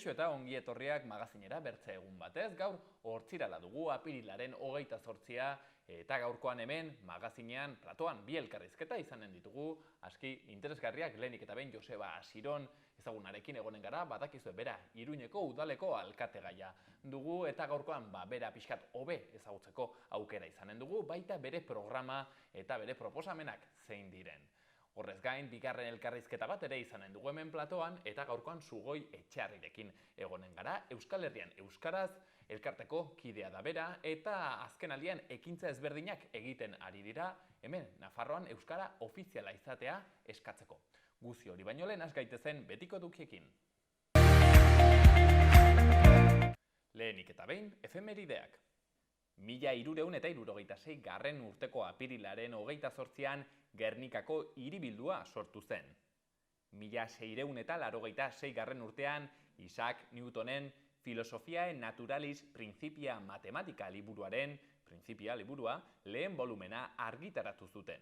Kaixo eta ongi etorriak magazinera bertze egun batez, gaur hortzirala dugu apirilaren 28a eta gaurkoan hemen magazinean platoan bi elkarrizketa izanen ditugu, aski interesgarriak lehenik eta behin Joseba Asiron ezagunarekin egonen gara, badakizue bera Iruñeko udaleko alkategaia dugu eta gaurkoan bera pixkat hobe ezagutzeko aukera izanen dugu, baita bere programa eta bere proposamenak zein diren. Horrez gain, bigarren elkarrizketa bat ere izanen dugu hemen platoan eta gaurkoan Sugoi Etxearrirekin egonen gara. Euskal Herrian euskaraz, elkarteko kidea da bera eta azkenaldian ekintza ezberdinak egiten ari dira hemen Nafarroan euskara ofiziala izatea eskatzeko. Guzti hori baino lehen has gaitezen betiko dukiekin. Lehenik eta behin, efemerideak. 1376 garren urteko apirilaren 28an Gernikako hiribildua sortu zen. 1686 garren urtean Isaac Newtonen Philosophiae Naturalis Principia Mathematica liburua lehen volumena argitaratu zuten.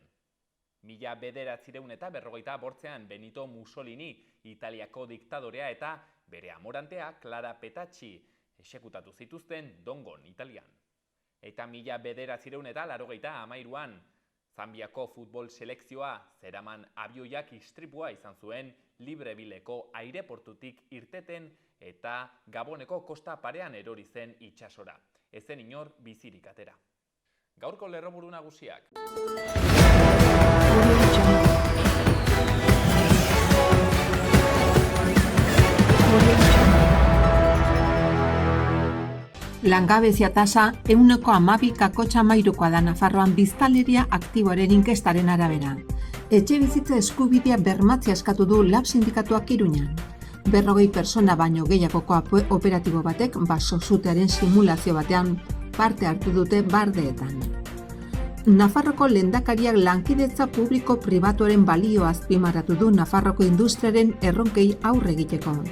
1958 Benito Mussolini Italiako diktadorea eta bere amorantea Clara Petacci exekutatu zituzten Dongon, Italian. Eta 1983an Zambiako futbol selekzioa zeraman abioiak istripua izan zuen Librevilleko aireportutik irteten eta Gaboneko kosta parean erori zen itsasora. Ezen inor bizirik atera. Gaurko lerroburu nagusiak. Langabezia tasa 12,13% da Nafarroan biztanleria aktiboaren inkestaren arabera. Etxebizitza eskubidea bermatzea eskatu du LAB sindikatuak Iruñan. 40 pertsona baino gehiagoko operatibo batek baso-sutearen simulazio batean parte hartu dute bardeetan. Nafarroko lehendakariak lankidetza publiko-pribatuaren balioa azpimarratu du Nafarroko industriaren erronkei aurre egiteko.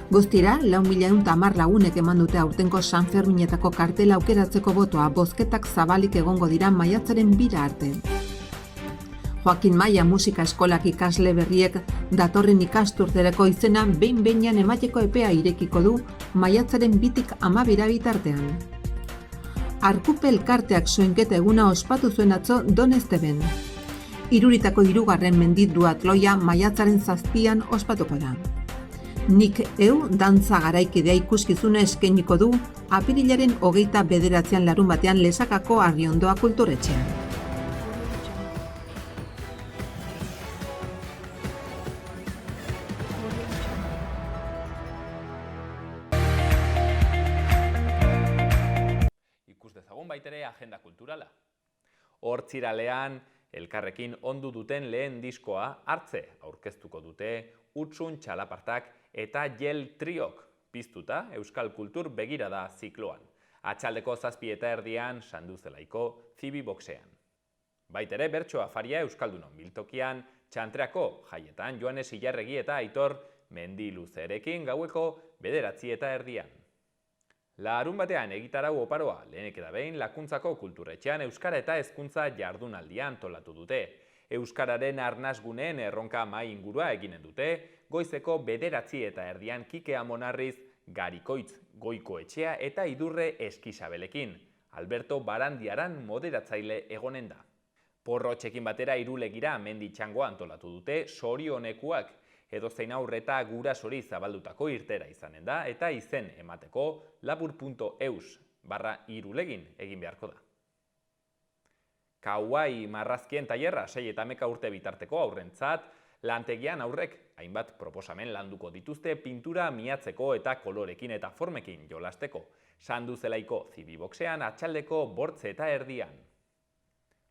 Guztira, 4.110 lagunek eman dute aurtengo San Ferminetako kartela aukeratzeko botoa, bozketak zabalik egongo dira maiatzaren 2 arte. Joaquin Maia musika eskolak ikasle berriek datorren ikasturterako izena behin-behinean emateko epea irekiko du maiatzaren 2tik 12 bitartean. Arkupe elkarteak soinketa eguna ospatu zuen atzo Donezteben. Iruritako 3. mendi duatloia maiatzaren 7an ospatuko da. Nik Eu dantza garaikidea ikuskizuna eskainiko du apirilaren 29an larunbatean Lesakako Arriondoa kulturetxean. Ikus dezagun baitere agenda kulturala. Hortziralean elkarrekin ondu duten lehen diskoa Hartze aurkeztuko dute Utsun Txalapartak eta Jel Triok piztuta Euskal Kultur begirada zikloan. Atxaldeko 7:30 Sanduzelaiko Zibi Boxean. Baitere bertso afaria Euskaldunon biltokian, Txantreako jaietan Joanes Ilarregi eta Aitor Mendiluzerekin gaueko 9:30. Larun batean egitarau oparoa lehenik eta behin Lakuntzako kulturetxean Euskara eta hezkuntza jardunaldia antolatu dute. Euskararen arnasguneen erronka mai ingurua eginen dute, goizeko 9:30 Kike Amonarriz, Garikoitz Goiko Etxea eta Idurre Eskisabelekin. Alberto Barandiaran moderatzaile egonen da. Porrotxekin batera Irulegira mendi txangoa antolatu dute sorionekuak, edozein aurreta gurasori zabaldutako irtera izanen da eta izen emateko labur.eus/irulegin egin beharko da. Kauai marrazkien tailerra 6 eta 11 urte bitarteko aurrentzat, lantegian aurrek hainbat proposamen landuko dituzte pintura miatzeko eta kolorekin eta formekin jolasteko. Sanduzelaiko Zibi Boxean atxaldeko 8:30.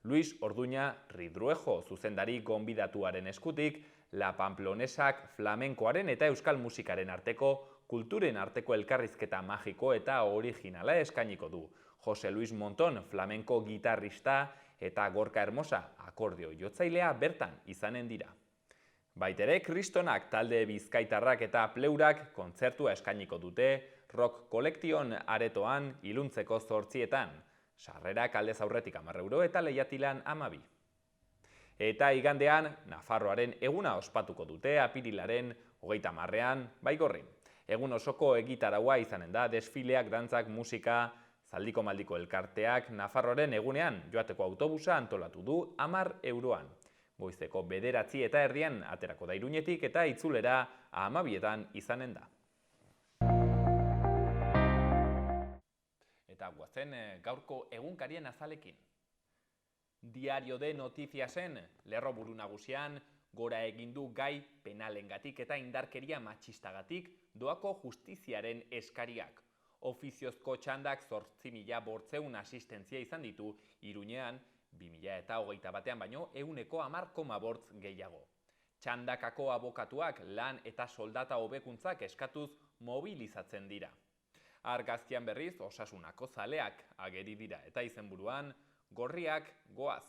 Luis Orduña Ridruejo zuzendari gonbidatuaren eskutik, La Pamplonesak flamenkoaren eta euskal musikaren arteko, kulturen arteko elkarrizketa magiko eta originala eskainiko du. Jose Luis Monton flamenko gitarrista eta Gorka Hermosa akordio jotzailea bertan izanen dira. Baitere Kristonak talde bizkaitarrak eta pleurak kontzertua eskainiko dute rock kolektion aretoan iluntzeko 8:00. Sarrerak aldez aurretik 10 euro eta leiatilan 12. Eta igandean, Nafarroaren eguna ospatuko dute apirilaren 30ean Baigorrin. Egun osoko egitaraua izanen da, desfileak, dantzak, musika, zaldiko maldiko elkarteak, Nafarroaren egunean joateko autobusa antolatu du 10 euroan. Goizeko 9:30 aterako da Iruñetik eta itzulera 12etan izanen da. Eta guazen gaurko egunkarien azalekin. Diario de Notiziasen lerroburu nagusian gora egin du gai penalengatik eta indarkeria matxistagatik doako justiziaren eskariak. Ofiziozko txandak 8.500 asistentzia izan ditu Iruñean 2021 baino 110,8 gehiago. Txandakako abokatuak lan eta soldata hobekuntzak eskatuz mobilizatzen dira. Argazkian berriz osasunako zaleak ageri dira eta izenburuan gorriak goaz.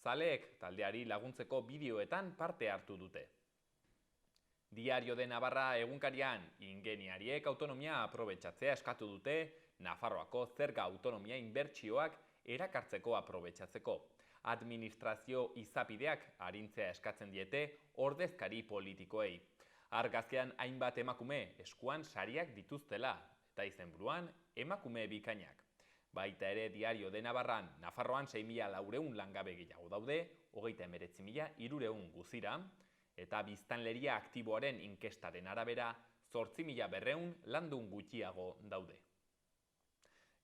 Zaleek taldeari laguntzeko bideoetan parte hartu dute. Diario de Navarra egunkarian ingeniariek autonomia aprobetxatzea eskatu dute Nafarroako zerga autonomia inbertsioak erakartzeko aprobetxatzeko. Administrazio izapideak arintzea eskatzen diete ordezkari politikoei. Argazkian hainbat emakume eskuan sariak dituztela eta izenburuan emakume bikainak. Baita ere Diario de Navarran Nafarroan 6.400 langabe gehiago daude, 39.300 guzira, eta biztanleria aktiboaren inkestaren arabera 8.200 landun gutxiago daude.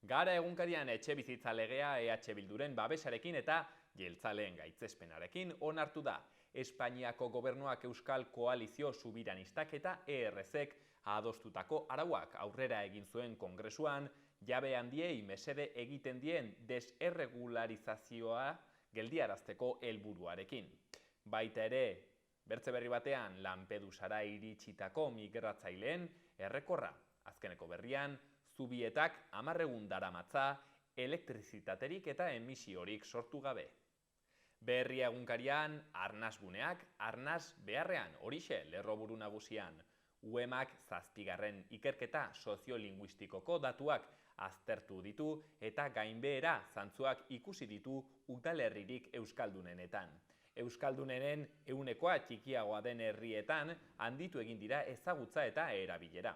Gara egunkarian etxebizitza legea EH Bilduren babesarekin eta jeltzaleen gaitzespenarekin onartu da. Espainiako gobernuak Euskal Koalizio Subiranistak eta ERZ-ek adostutako arauak aurrera egin zuen kongresuan, jabe handiei mesede egiten dien deserregularizazioa geldiarazteko helburuarekin. Baita ere, bertze berri batean Lampedusara iritsitako migratzaileen errekorra. Azkeneko berrian, zubietak 10 daramatza elektrizitaterik eta emisiorik sortu gabe. Berri egunkarian, arnasguneak arnas beharrean, horixe lerroburu nagusian. UEMak 7. ikerketa soziolinguistikoko datuak aztertu ditu eta gainbehera zantzuak ikusi ditu udalerririk euskaldunenetan. Euskaldunenen 100koa txikiagoa den herrietan handitu egin dira ezagutza eta erabilera.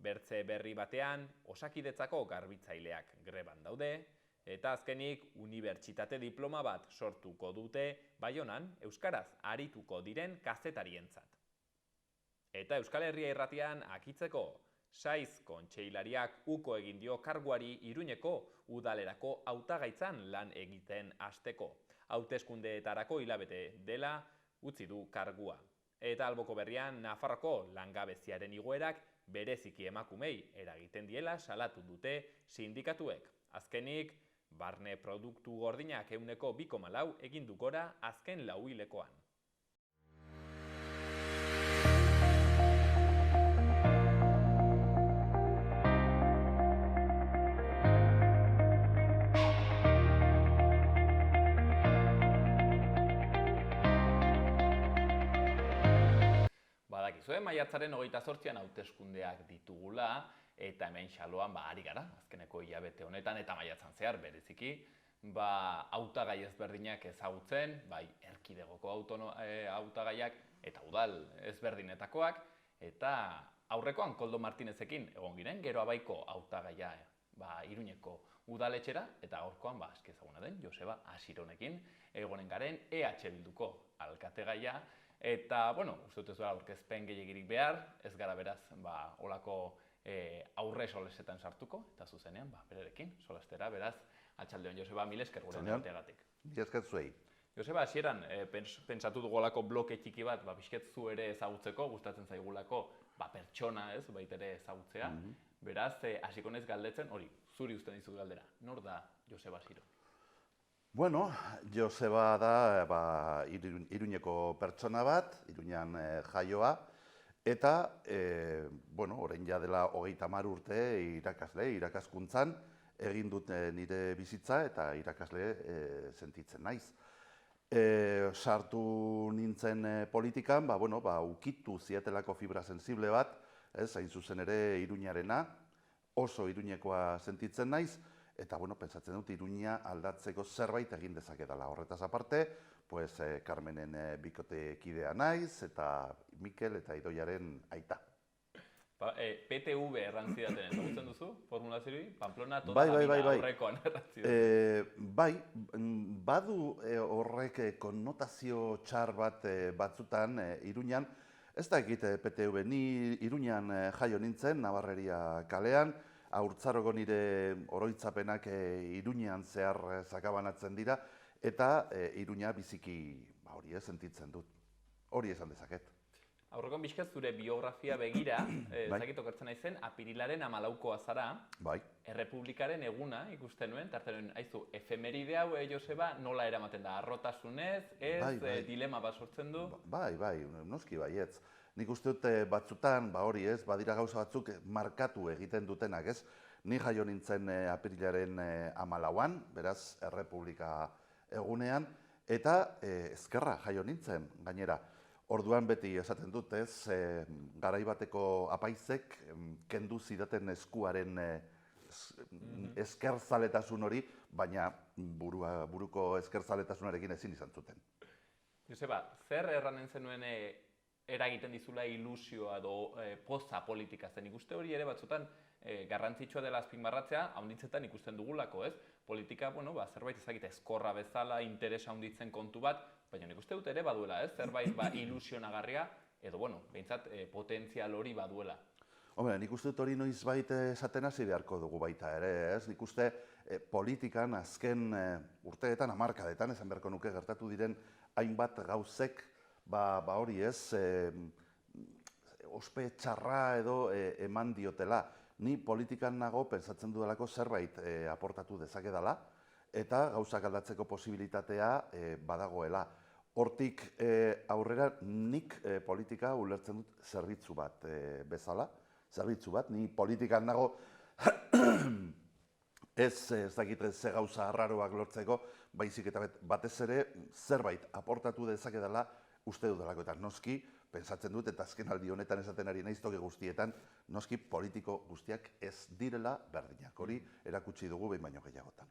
Bertze berri batean, Osakidetzako garbitzaileak greban daude, eta azkenik unibertsitate diploma bat sortuko dute Baionan euskaraz arituko diren kazetarientzat. Eta Euskal Herria Irratian akitzeko, Saiz kontseilariak uko egin dio karguari Iruñeko udalerako hautagaitzan lan egiten hasteko. Hauteskundeetarako hilabete dela utzi du kargua. Eta alboko berrian Nafarroko langabeziaren igoerak bereziki emakumei eragiten diela salatu dute sindikatuek. Azkenik, barne produktu gordinak 2,4 egin du gora azken 4 hilekoan. Badakizue, maiatzaren 28an hauteskundeak ditugula, eta hemen xaloan ari gara, azkeneko hilabete honetan, eta maiatzan zehar bereziki, hautagai ezberdinak ezagutzen, bai erkidegoko hautagaiak eta udal ezberdinetakoak, eta aurrekoan Koldo Martinezekin egon giren, gero abaiko hautagaia Iruñeko udaletxera, eta gaurkoan eski ezaguna den Joseba Asironekin egonen garen EH Bilduko alkategaia. Eta, uste dut ez gara aurkezpen gehiegirik behar, ez gara beraz, olako aurre solesetan sartuko, eta zuzenean, bererekin, solastera, beraz, atxaldeon Joseba, mil esker gure enteagatik. Mil esker zuei. Joseba, hasieran, pentsatu dugu olako bloke txiki bat, pixket zu ere ezagutzeko, gustatzen zaigulako, pertsona ez, baita ere ezagutzea. Beraz, hasiko naiz galdetzen, hori, zuri uzten dizut galdera, nor da Joseba Asiro? Bueno, Joseba da Iruñeko pertsona bat, Iruñan jaioa, eta, orain ja dela 30 urte irakaskuntzan, egin dut nire bizitza eta irakasle sentitzen naiz. Sartu nintzen politikan, ukitu ziatelako fibra sensible bat, hain zuzen ere Iruñarena, oso Iruñekoa sentitzen naiz, eta, pentsatzen dut Iruña aldatzeko zerbait egin dezakedala. Horretaz aparte, Carmenen bikotekidea naiz, eta Mikel eta Idoiaren aita. PTV errantzidaten, ezagutzen duzu, formulazioa? Pamplona Bai, tota bai, bai, bai. aurrekoan errantzidaten. Bai, badu horrek konnotazio txar bat batzutan Iruñan. Ez da egite PTV, ni Iruñan jaio nintzen, Nabarreria kalean, haurtzaroko nire oroitzapenak Iruñan zehar sakabanatzen dira, eta Iruña biziki hori sentitzen dut. Hori esan dezaket. Aurrekoan bizkat zure biografia begira, ezakit okertzen naizen, apirilaren 14koa zara, Bai. Errepublikaren eguna ikusten nuen, tartaren, aizu, efemeride hau, Joseba, nola eramaten da, arrotasunez, ez, dilema bat sortzen du? Bai, noski baietz. Nik uste dut batzutan, hori ez, badira gauza batzuk markatu egiten dutenak, ez? Ni jaio nintzen apirilaren 14an, beraz, Errepublika egunean, eta ezkerra jaio nintzen, gainera. Orduan beti esaten dut, ez, garai bateko apaizek kendu zidaten eskuaren eskerzaletasun hori, baina buruko eskerzaletasunarekin ezin izan zuten. Joseba, zer erranen zenuen eragiten dizula ilusioa edo poza politika zen? Ikuste hori ere batzutan garrantzitsua dela azpimarratzea, haunditzetan ikusten dugulako, ez? Politika, zerbait ezagite eskorra bezala, interesa haunditzen kontu bat, baina nik uste dut ere baduela, ez? Zerbait ilusionagarria, edo, behintzat, potentzial hori baduela. Hombre, nik uste dut hori noizbait esaten hasi beharko dugu baita ere, ez? Nik uste politikan azken urteetan, hamarkadetan, esan beharko nuke gertatu diren hainbat gauzek, hori ez, ospe txarra edo eman diotela. Ni politikan nago pentsatzen dudalako zerbait aportatu dezakedala, eta gauzak aldatzeko posibilitatea badagoela. Hortik aurrera nik politika ulertzen dut zerbitzu bat bezala. Zerbitzu bat, ni politikan nago ez dakit ze gauza arraroak lortzeko, baizik eta batez ere zerbait aportatu dezakedala uste dudalako, eta noski, pentsatzen dut, eta azken aldi honetan esaten ari naiz toki guztietan, noski politiko guztiak ez direla berdinak. Hori erakutsi dugu behin baino gehiagotan.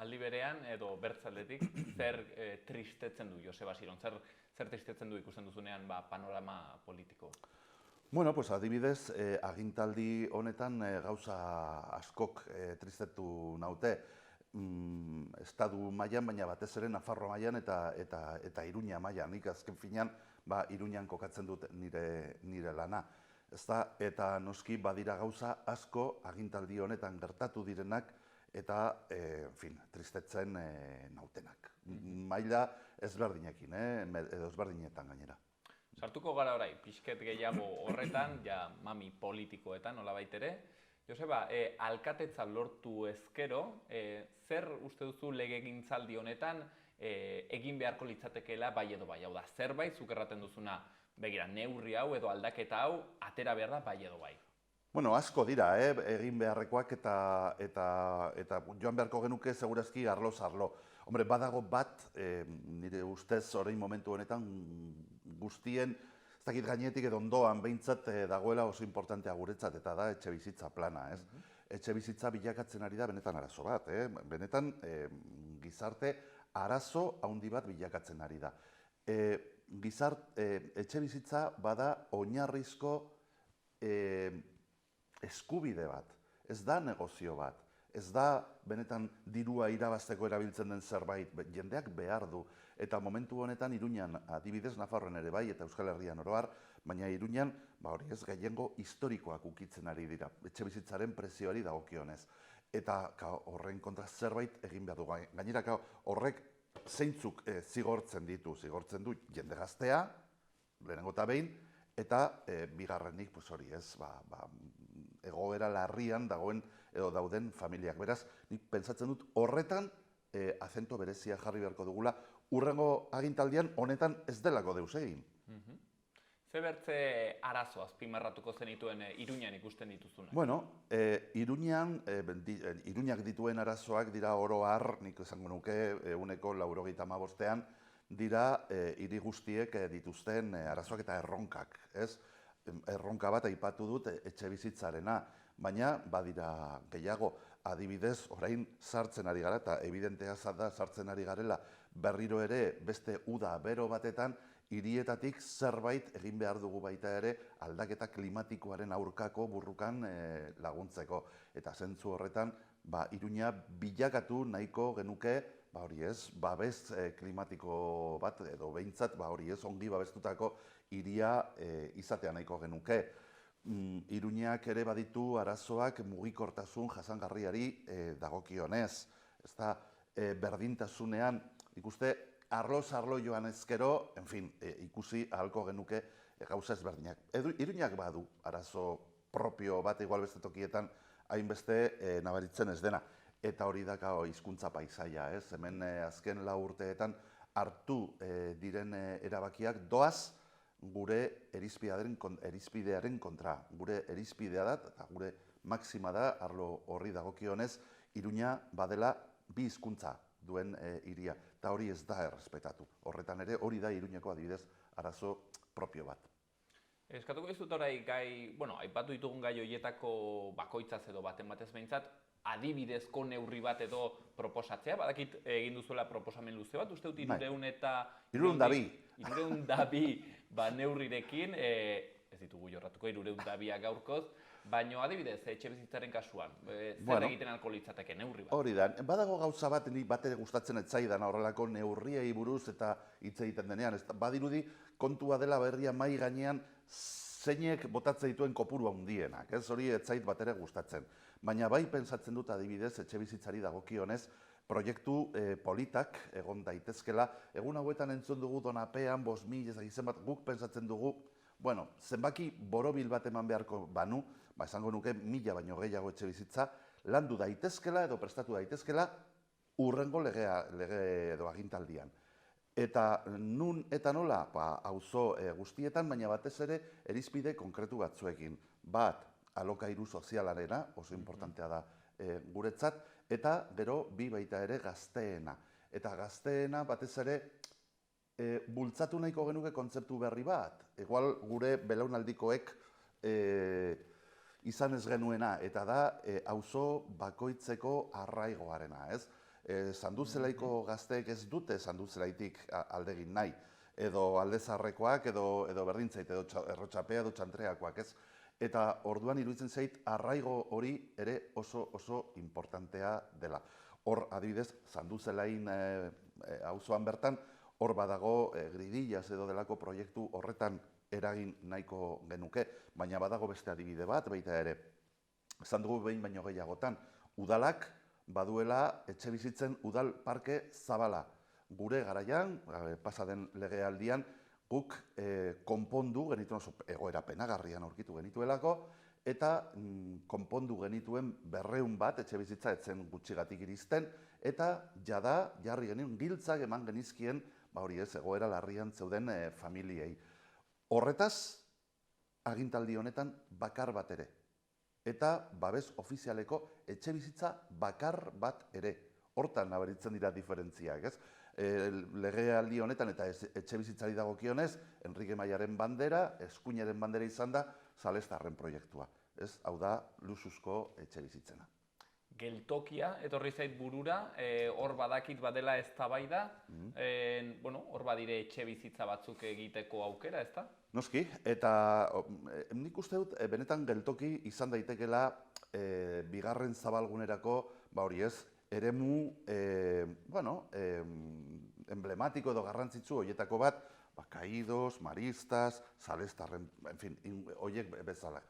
Aldi berean, edo bertzaldetik, zer tristetzen du, Joseba Siron? Zer tristetzen du ikusten duzunean panorama politiko? Bueno, pues adibidez, agintaldi honetan gauza askok tristetu naute. Estadu mailan, baina batez ere Nafarroa mailan eta Iruña mailan. Nik azken finean Iruñan kokatzen dut nire lana. Eta noski badira gauza asko agintaldi honetan gertatu direnak eta tristetzen nautenak. Maila ezberdinekin, edo ezberdinetan gainera. Sartuko gara orai, pixket gehiago horretan, mami politikoetan, nolabait ere. Joseba, alkatetza lortu ezkero, zer uste duzu legegintzaldi honetan egin beharko litzatekeela bai edo bai? Hau da, zerbait zuk erraten duzuna, begira, neurri hau edo aldaketa hau, atera behar da bai edo bai? Bueno, asko dira, egin beharrekoak eta joan beharko genuke segurazki arloz arlo. Hombre, badago bat, nire ustez orain momentu honetan guztien, ez dakit gainetik edo ondoan behintzat dagoela oso importantea guretzat, eta da etxebizitza plana, ez? Etxebizitza bilakatzen ari da benetan arazo bat, benetan gizarte arazo handi bat bilakatzen ari da. Etxebizitza bada oinarrizko eskubide bat, ez da negozio bat, ez da benetan dirua irabazteko erabiltzen den zerbait, jendeak behar du. Eta momentu honetan Iruñan, adibidez Nafarroan ere bai, eta Euskal Herrian oro har, baina Iruñan, hori ez, gehiengo historikoak ukitzen ari dira, etxebizitzaren prezioari dagokionez. Eta horren kontra zerbait egin behar du. Gainera, horrek zeintzuk zigortzen du jende gaztea, lehenengo eta behin, eta bigarrenik, hori ez, egoera larrian dauden familiak. Beraz, nik pentsatzen dut horretan azento berezia jarri beharko dugula, urrengo agintaldian honetan ez delako deus egin. Ze bertze arazo azpimarratuko zenituen Iruñan ikusten dituzuna? Bueno, Iruñak dituen arazoak dira oro har, nik esango nuke, 95%, dira hiri guztiek dituzten arazoak eta erronkak, ez? Erronka bat aipatu dut etxebizitzarena, baina badira gehiago, adibidez, orain sartzen ari gara, eta evidentea da sartzen ari garela, berriro ere beste uda bero batetan, hirietatik zerbait egin behar dugu baita ere aldaketa klimatikoaren aurkako borrokan laguntzeko. Eta zentzu horretan, Iruña bilakatu nahiko genuke, hori ez, babes klimatiko bat, edo behintzat, hori ez, ongi babestutako hiria izatea nahiko genuke. Iruñak ere baditu arazoak mugikortasun jasangarriari dagokionez. Ez da, berdintasunean, ikuste, arlo joan ezkero, ikusi ahalko genuke gauza ezberdinak. Iruñak badu arazo propio bat, igual beste tokietan, hainbeste nabaritzen ez dena. Eta hori da hizkuntza paisaia, ez? Hemen azken 4 urteetan hartu diren erabakiak doaz gure erizpidearen kontra. Gure erizpidea da, eta gure maxima da, arlo horri dagokionez, Iruña badela 2 hizkuntza duen hiria, eta hori ez da errespetatu. Horretan ere, hori da Iruñeko adibidez arazo propio bat. Eskatuko dizut orai gai, aipatu ditugun gai horietako bakoitzaz edo baten batez behintzat, adibidezko neurri bat edo proposatzea, badakit egin duzuela proposamen luze bat, uste dut 302 neurrirekin, ez ditugu jorratuko 302 gaurkoz, baina adibidez, etxebizitzaren kasuan, zer egiten alko litzateke neurri bat? Hori da, badago gauza bat, ni batere gustatzen etzaidan horrelako neurriei buruz eta hitz egiten denean, badirudi kontua dela berria mai gainean zeinek botatzen dituen kopuru handienak, ez hori etzait batere gustatzen. Baina bai pentsatzen dut adibidez etxebizitzari dagokionez proiektu politak egon daitezkela. Egun hauetan entzun dugu Donapean, 5.000 ezagizen bat, guk pentsatzen dugu, zenbaki borobil bat eman beharko banu, esango nuke 1.000 baino gehiago etxebizitza, landu daitezkela edo prestatu daitezkela urrengo lege edo agintaldian. Eta nun eta nola, auzo guztietan, baina batez ere erizpide konkretu batzuekin. Bat, alokairu sozialarena, oso importantea da guretzat, eta gero bi baita ere gazteena. Eta gazteena batez ere bultzatu nahiko genuke kontzeptu berri bat. Igual gure belaunaldikoek izan ez genuena, eta da auzo bakoitzeko arraigoarena, ez? Sanduzelaiko gazteek ez dute sanduzelaitik aldegin nahi, edo aldezarrekoak, edo berdintzait, edo errotxapea, edo txantreakoak, ez? Eta orduan iruditzen zait arraigo hori ere oso importantea dela. Hor, adibidez, Sanduzelain auzoan bertan, hor badago gridillaz edo delako proiektu horretan eragin nahiko genuke, baina badago beste adibide bat, baita ere. Esan dugu behin baino gehiagotan, udalak baduela etxebizitzen udal parke zabala. Gure garaian, pasaden legealdian, guk konpondu genituen, egoera penagarrian aurkitu genituelako, eta konpondu genituen 200 bat etxebizitza etzen gutxigatik iristen, eta jada jarri genuen giltzak eman genizkien, hori ez, egoera larrian zeuden familiei. Horretaz, agintaldi honetan bakar bat ere. Eta babes ofizialeko etxebizitza bakar bat ere. Hortan nabaritzen dira diferentziak, ez? Legealdi honetan eta etxebizitzari dagokionez, Enrique Maiaren bandera, eskuinaren bandera izan da, Salestarren proiektua. Hau da, luxuzko etxebizitzena. Geltokia, etorri zait burura, hor badakit badela eztabaida, hor badire etxebizitza batzuk egiteko aukera, ezta? Noski, eta nik uste dut, benetan geltoki izan daitekela bigarren zabalgunerako, hori ez, eremu, emblematiko edo garrantzitsu horietako bat, Caídos, Maristas, Salestarren, horiek bezala.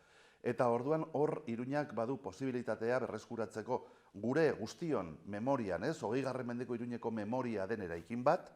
Eta orduan hor Iruñak badu posibilitatea berreskuratzeko gure guztion memorian, 20. mendeko Iruñeko memoria den eraikin bat,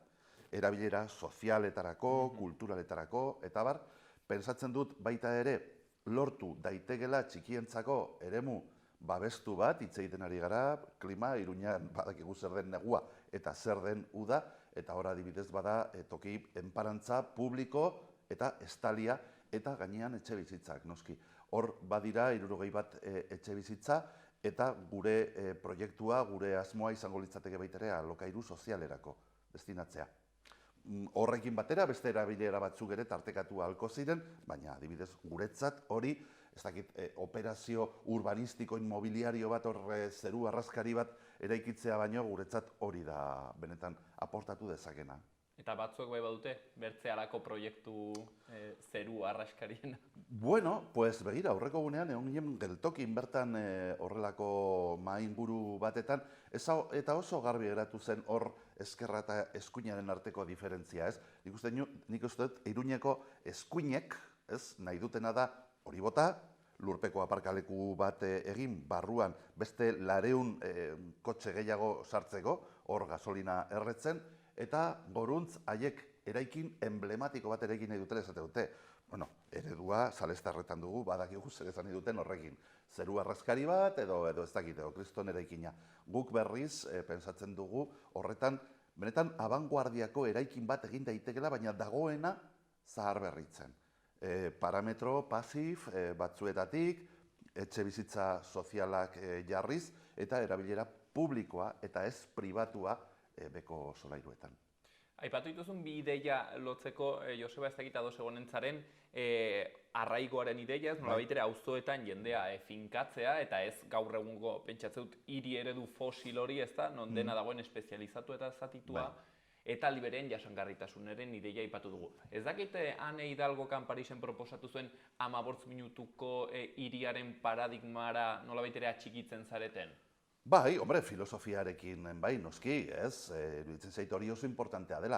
erabilera sozialetarako, kulturaletarako, eta bar, pentsatzen dut baita ere lortu daitekela txikientzako eremu babestu bat, hitz egiten ari gara, klima, Iruñan badakigu zer den negua eta zer den uda, eta hor adibidez bada toki enparantza publiko eta estalia eta gainean etxebizitzak, noski. Hor badira 60 bat etxebizitza eta gure proiektua, gure asmoa izango litzateke baitere alokairu sozialerako destinatzea. Horrekin batera, beste erabilera batzuk ere tartekatu ahalko ziren, baina adibidez guretzat hori, ez dakit, operazio urbanistiko inmobiliario bat, zeru arraskari bat eraikitzea baino, guretzat hori da benetan aportatu dezakena. Eta batzuek bai badute, bertze halako proiektu zeru arraskarien. Bueno, pues begira, aurreko gunean, egon ginen geltokin bertan horrelako mahainguru batetan, eta oso garbi geratu zen hor ezkerra eta eskuinaren arteko diferentzia, ez? Nik uste dut, Iruñeko eskuinek, ez, nahi dutena da hori bota, lurpeko aparkaleku bat egin, barruan beste 200 kotxe gehiago sartzeko, hor gasolina erretzen, eta goruntz haiek eraikin emblematiko bat eraikin nahi dutela esate dute. Bueno, eredua salestarretan dugu, badakigu zer esan nahi duten horrekin. Zeru arraskari bat edo ez dakit, edo kriston eraikina. Guk berriz pentsatzen dugu horretan, benetan abanguardiako eraikin bat egin daitekela, baina dagoena zahar berritzen. Parametro pasif batzuetatik, etxe bizitza sozialak jarriz, eta erabilera publikoa eta ez pribatua beko solairuetan. Aipatu dituzun bi ideia lotzeko, Joseba, ez dakit ados egonen zaren, arraigoaren ideia, ez nolabait ere auzoetan jendea finkatzea, eta ez gaur egungo pentsatzeut hiri eredu fosil hori, ez da, non dena dagoen espezializatu eta zatitua, eta liberen jasangarritasunaren ideia aipatu dugu. Ez dakit Ane Hidalgokan Parisen proposatu zuen 15 minutuko hiriaren paradigmara nolabait ere atxikitzen zareten? Bai, hombre, filosofiarekin, bai, noski, ez, iruditzen zait hori oso importantea dela.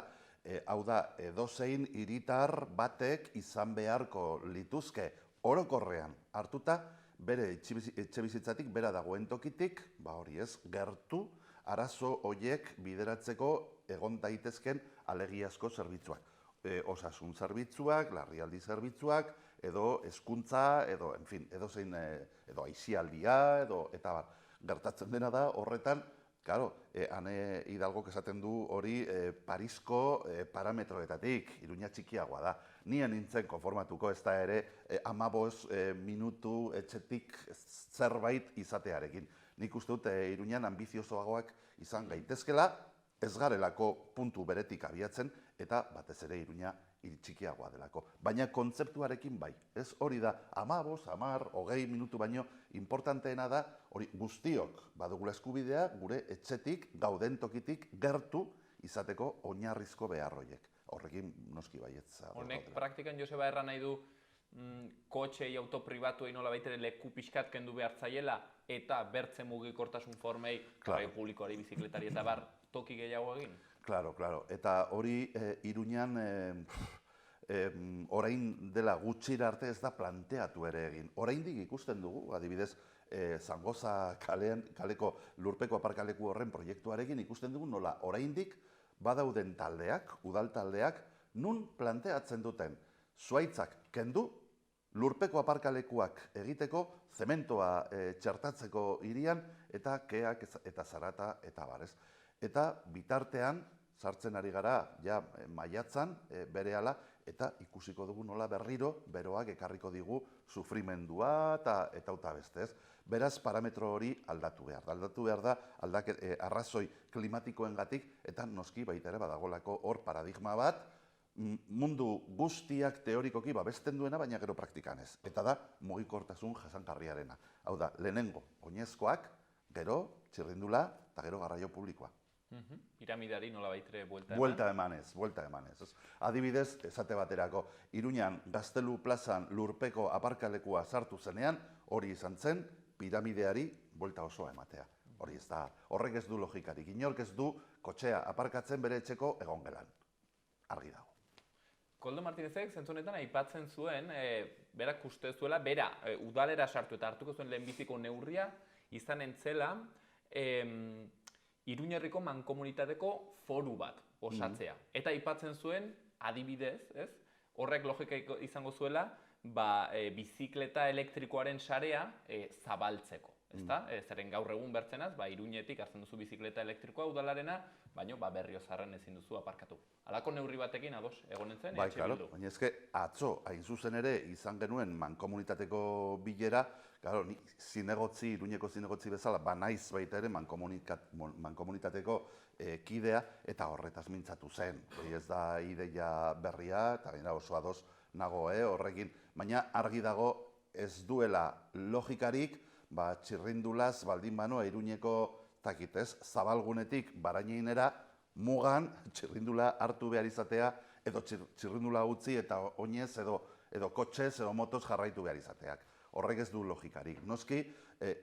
Hau da, edozein hiritar batek izan beharko lituzke orokorrean hartuta, bere etxe bizitzatik, bera dagoen tokitik, ba hori ez, gertu, arazo horiek bideratzeko egon daitezken alegiazko zerbitzuak. Osasun zerbitzuak, larrialdi zerbitzuak, edo hezkuntza, edo, en fin, edo aisialdia, eta bar. Gertatzen dena da, horretan, claro, Ane Hidalgok esaten du hori Parisko parametroetatik, Iruña txikiagoa da. Nien nintzen konformatuko ez da ere 15 minutu etxetik zerbait izatearekin. Nik uste dut Iruñan ambiziosoagoak izan gaitezkela, ez garelako puntu beretik abiatzen, eta batez ere Iruña txikiagoa delako. Baina kontzeptuarekin bai. Ez hori da, 15, 10, 20 minutu baino, importanteena da, hori guztiok badugula eskubidea, gure etxetik, gauden tokitik, gertu izateko oinarrizko beharroiek. Horrekin noski baietza. Honek praktikan, Joseba, erran nahi du, kotxei autopribatuei nolabait ere leku pixkat kendu behar zaiela, eta bertze mugikortasun formei, publikoari, bizikletari eta bar, toki gehiago egin? Claro. Eta hori Iruñan orain dela gutxira arte ez da planteatu ere egin. Oraindik ikusten dugu, adibidez, Zangoza kaleko lurpeko aparkaleku horren proiektuarekin ikusten dugu nola oraindik badauden taldeak, udal taldeak, nun planteatzen duten zuaitzak kendu, lurpeko aparkalekuak egiteko, zementoa txertatzeko hirian, eta keak eta zarata eta barez. Eta bitartean, sartzen ari gara, ja, maiatzan, berehala, eta ikusiko dugu nola berriro, beroak ekarriko digu sufrimendua eta beste ez. Beraz, parametro hori aldatu behar da. Aldatu behar da, arrazoi klimatikoengatik, eta noski baita ere badagolako hor paradigma bat, mundu guztiak teorikoki babesten duena, baina gero praktikan ez. Eta da, mugikortasun jasangarriarena. Hau da, lehenengo, oinezkoak, gero, txirrindula, eta gero garraio publikoa. Piramidari nolabait ere buelta emanez. Adibidez, esate baterako, Iruñan Gaztelu plazan lurpeko aparkalekua sartu zenean, hori izan zen, piramideari buelta osoa ematea. Hori ez da, horrek ez du logikarik, inork ez du kotxea aparkatzen bere etxeko egongelan. Argi dago. Koldo Martinezek zentzunetan aipatzen zuen, berak uste zuela, bera udalera sartu eta hartuko zuen lehenbiziko neurria, izan entzela, Iruñerriko mankomunitateko foru bat osatzea. Eta aipatzen zuen, adibidez, horrek logika izango zuela, bizikleta elektrikoaren sarea zabaltzeko. Zeren gaur egun bertzenaz, Iruñetik hartzen duzu bizikleta elektrikoa udalarena, baina Berriozarren ezin duzu aparkatu. Halako neurri batekin ados egonen zen, Bai, claro, baina ezke atzo, hain zuzen ere, izan genuen mankomunitateko bilera, claro, ni Iruñeko zinegotzi bezala, naiz baita ere mankomunitateko kidea, eta horretaz mintzatu zen. Hori ez da ideia berria, eta gainera oso ados nago horrekin, baina argi dago ez duela logikarik, txirrindulaz baldin banoa Iruñeko zabalgunetik baraineinera, mugan txirrindula hartu behar izatea, edo txirrindula utzi eta oinez edo kotxez edo motoz jarraitu behar izateak. Horrek ez du logikarik. Noski,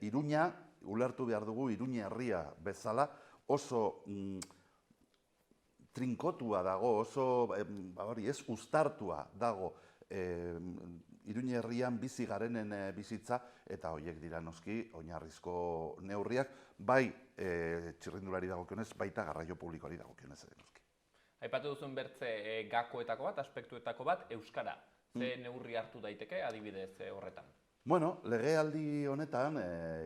Iruña, ulertu behar dugu, Iruña herria bezala, oso trinkotua dago, oso uztartua dago Iruña herrian bizi garenen bizitza, eta horiek dira noski oinarrizko neurriak, bai txirrindulari dagokionez, baita garraio publikoari dagokionez ere noski. Aipatu duzun bertze gakoetako bat, aspektuetako bat, euskara. Ze neurri hartu daiteke adibidez horretan? Bueno, legealdi honetan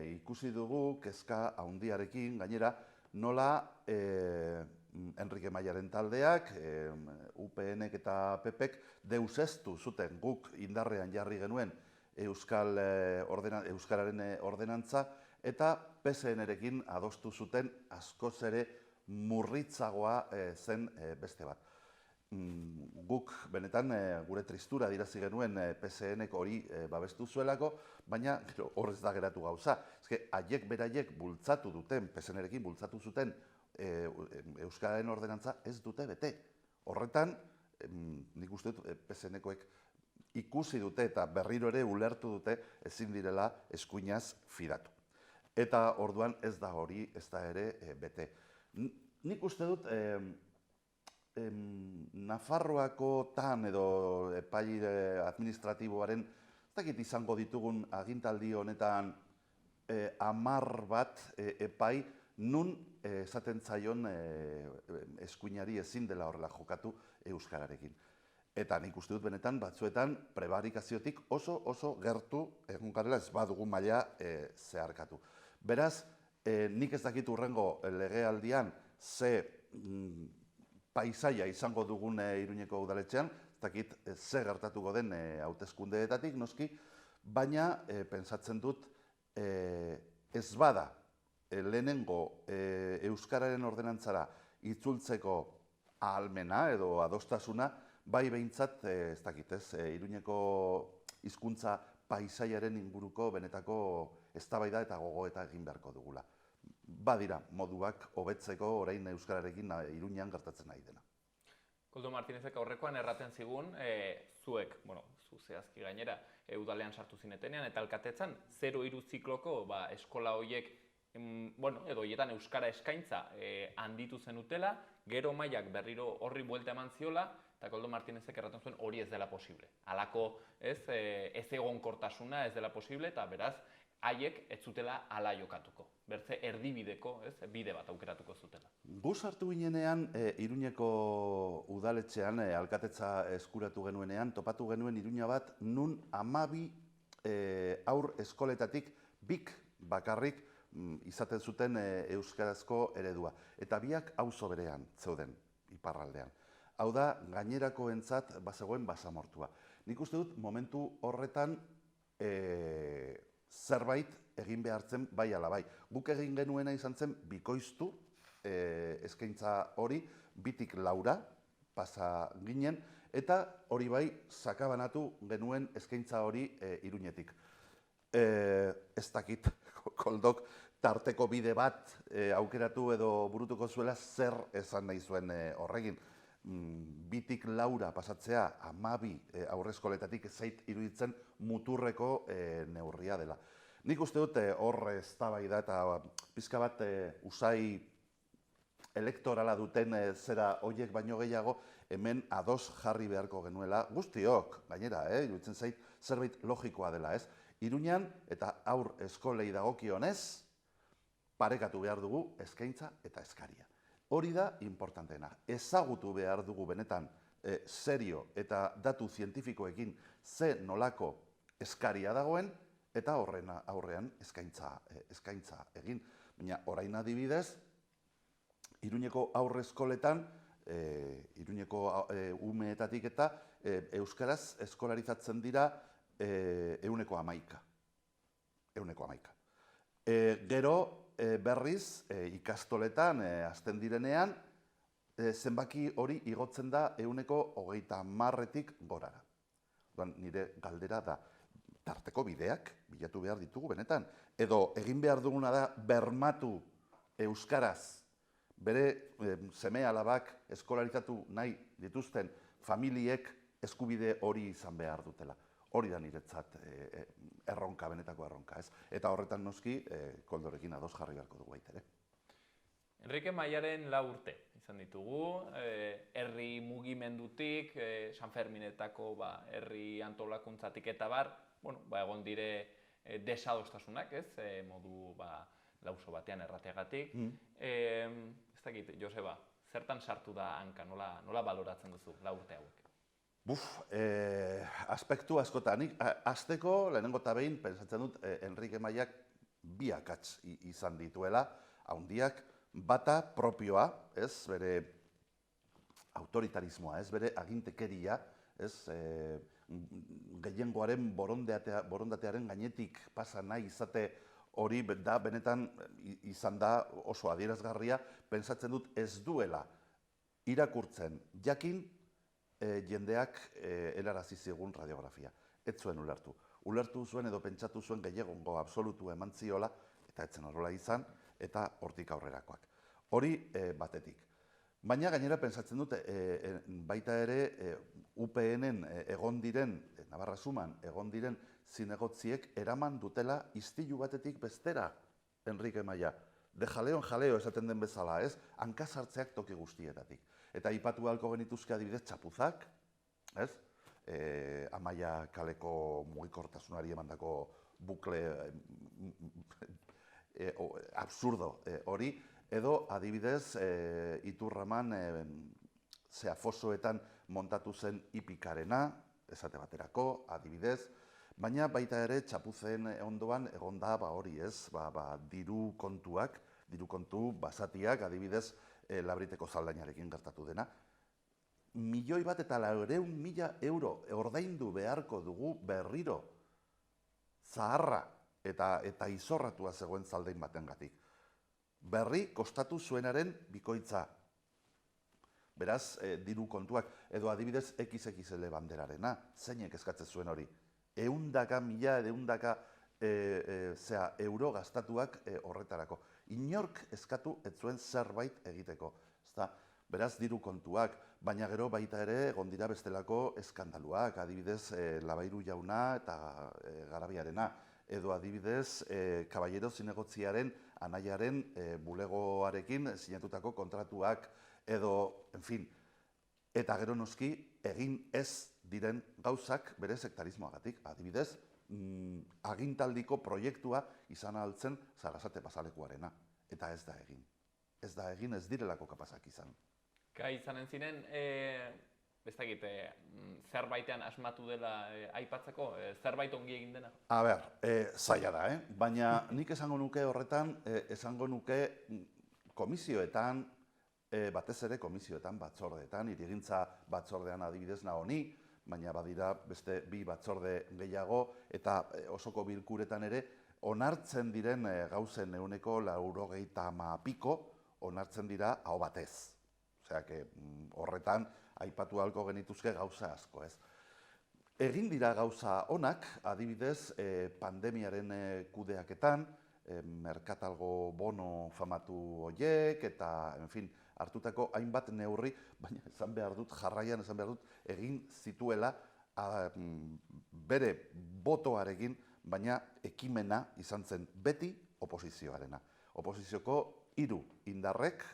ikusi dugu kezka handiarekin, gainera, nola Enrique Mayaren taldeak, UPNek eta PPek deuseztu zuten guk indarrean jarri genuen euskararen ordenantza, eta PSN-erekin adostu zuten askoz ere murritzagoa zen beste bat. Guk benetan gure tristura adirazi genuen PSN-ek hori babestu zuelako, baina hor ez da geratu gauza. Haiek beraiek bultzatu duten, PSN-erekin bultzatu zuten euskararen ordenantza ez dute bete. Horretan, nik uste dut PSN-ekoek ikusi dute eta berriro ere ulertu dute ezin direla eskuinaz fidatu. Eta orduan ez da hori, ez da ere bete. Nik uste dut Nafarroako tan edo epai administratiboaren ez dakit izango ditugun agintaldi honetan 10 bat epai nun esaten zaion eskuinari ezin dela horrela jokatu euskararekin. Eta nik uste dut benetan batzuetan prebarikaziotik oso gertu egun garela ez badugu maila zeharkatu. Beraz, nik ez dakit hurrengo legealdian ze paisaia izango dugun Iruñeko udaletxean, ez dakit ze gertatuko den hauteskundeetatik noski, baina pentsatzen dut ez bada lehenengo euskararen ordenantzara itzultzeko ahalmena edo adostasuna, bai behintzat, ez dakit ez, Iruñeko hizkuntza paisaiaren inguruko benetako eztabaida eta gogoeta egin beharko dugula. Badira moduak hobetzeko orain euskararekin Iruñan gertatzen ari dena. Koldo Martinezek aurrekoan erraten zigun, zuek, zu zehazki gainera, udalean sartu zinetenean, eta alkatetzan 0-3 zikloko eskola horiek, edo horietan euskara eskaintza handitu zenutela, gero mailak berriro horri buelta eman ziola, eta Koldo Martinezek erraten zuen hori ez dela posible. Halako ez egonkortasuna ez dela posible, eta beraz, haiek ez zutela hala jokatuko. Bertze erdibideko bide bat aukeratuko zutela. Gu sartu ginenean Iruñeko udaletxean alkatetza eskuratu genuenean, topatu genuen Iruña bat nun 12 haur eskoletatik bik bakarrik izaten zuten euskarazko eredua. Eta biak auzo berean zeuden iparraldean. Hau da, gainerakoentzat bazegoen basamortua. Nik uste dut momentu horretan zerbait egin behartzen bai ala bai. Guk egin genuena izan zen bikoiztu eskaintza hori, 2-4 pasa ginen, eta hori bai sakabanatu genuen eskaintza hori Iruñetik. Ez dakit, Koldok tarteko bide bat aukeratu edo burutuko zuela zer esan nahi zuen horregin. 2-4 pasatzea 12 aurrezkoletatik zait iruditzen muturreko neurria dela. Nik uste dut hor eztabaida eta pizka bat usai elektorala duten zera horiek baino gehiago hemen ados jarri beharko genuela guztiok, gainera, iruditzen zait zerbait logikoa dela, ez? Iruñan eta aur eskolei dagokionez parekatu behar dugu eskaintza eta eskaria. Hori da importanteena. Ezagutu behar dugu benetan serio eta datu zientifikoekin ze nolako eskaria dagoen eta horren aurrean eskaintza egin. Baina orain adibidez, Iruñeko aurreskoletan, Iruñeko umeetatik eta euskaraz eskolarizatzen dira 111. Gero, berriz, ikastoletan hasten direnean, zenbaki hori igotzen da 130-tik gorara. Nire galdera da, tarteko bideak bilatu behar ditugu benetan. Edo egin behar duguna da bermatu euskaraz bere seme-alabak eskolarizatu nahi dituzten familiek eskubide hori izan behar dutela. Hori da niretzat erronka, benetako erronka, ez? Eta horretan noski, Koldorekin ados jarri beharko dugu baita ere. Enrique Mayaren 4 urte izan ditugu, herri mugimendutik, San Ferminetako herri antolakuntzatik eta bar, egon dire desadostasunak, ez? Modu lauso batean errateagatik. Ez dakit, Joseba, zertan sartu da hanka, nola baloratzen duzu 4 urte hauek? Aspektu askotanik, hasteko lehenengo eta behin, pentsatzen dut, Enrique Mayak 2 akats izan dituela, handiak, bata propioa, ez, bere autoritarismoa, ez, bere agintekeria, ez, gehiengoaren borondatearen gainetik pasa nahi izate hori da, benetan izan da oso adierazgarria, pentsatzen dut ez duela irakurtzen jakin jendeak helarazi zigun radiografia. Ez zuen ulertu. Ulertu zuen edo pentsatu zuen gehiagongo absolutu eman ziola, eta etzen horrela izan, eta hortik aurrerakoak. Hori batetik. Baina gainera pentsatzen dute baita ere UPN-en egon diren, Navarra Suman egon diren zinegotziek eraman dutela istilu batetik bestera, Enrique Maya. De jaleo en jaleo esaten den bezala, ez? Hanka sartzeak toki guztietatik. Eta aipatu ahalko genituzke adibidez txapuzak, ez? Amaia kaleko mugikortasunari emandako bukle absurdo hori, edo adibidez Iturraman Zeafosoetan montatu zen hipikarena, esate baterako, adibidez, baina baita ere txapuzen ondoan egon da hori ez, diru kontu basatiak, adibidez Labriteko Zaldainarekin gertatu dena. 1.400.000 euro ordaindu beharko dugu berriro zaharra eta izorratua zegoen zaldain batengatik. Berri kostatu zuenaren bikoitza. Beraz, diru kontuak, edo adibidez XXL banderarena, zeinek eskatzen zuen hori. 100.000 euro gastatuak horretarako. Inork eskatu ez zuen zerbait egiteko. Beraz, diru kontuak, baina gero baita ere egon dira bestelako eskandaluak, adibidez Labairu jauna eta Garabiarena, edo adibidez Caballero zinegotziaren anaiaren bulegoarekin sinatutako kontratuak, edo, en fin, eta gero noski egin ez diren gauzak bere sektarismoagatik, adibidez, agintaldiko proiektua izan altzen Sarasate pasalekuarena, eta ez da egin. Ez da egin, ez direlako kapazak izan. Gai izanen ziren, ez dakit, zerbaitean asmatu dela aipatzeko, zerbait ongi egin dena? A ber, zaila da, baina nik esango nuke horretan, esango nuke komisioetan, batez ere komisioetan, batzordeetan, hirigintza batzordean adibidez nahoni, baina badira beste 2 batzorde gehiago, eta osoko bilkuretan ere, onartzen diren gauzen 90% onartzen dira aho batez. Osea, horretan aipatu ahalko genituzke gauza asko, ez. Egin dira gauza onak, adibidez, pandemiaren kudeaketan, merkatalgo bono famatu horiek, eta, en fin, hartutako hainbat neurri, baina esan behar dut, jarraian esan behar dut, egin zituela bere botoarekin, baina ekimena izan zen beti oposizioarena. Oposizioko 3 indarrek,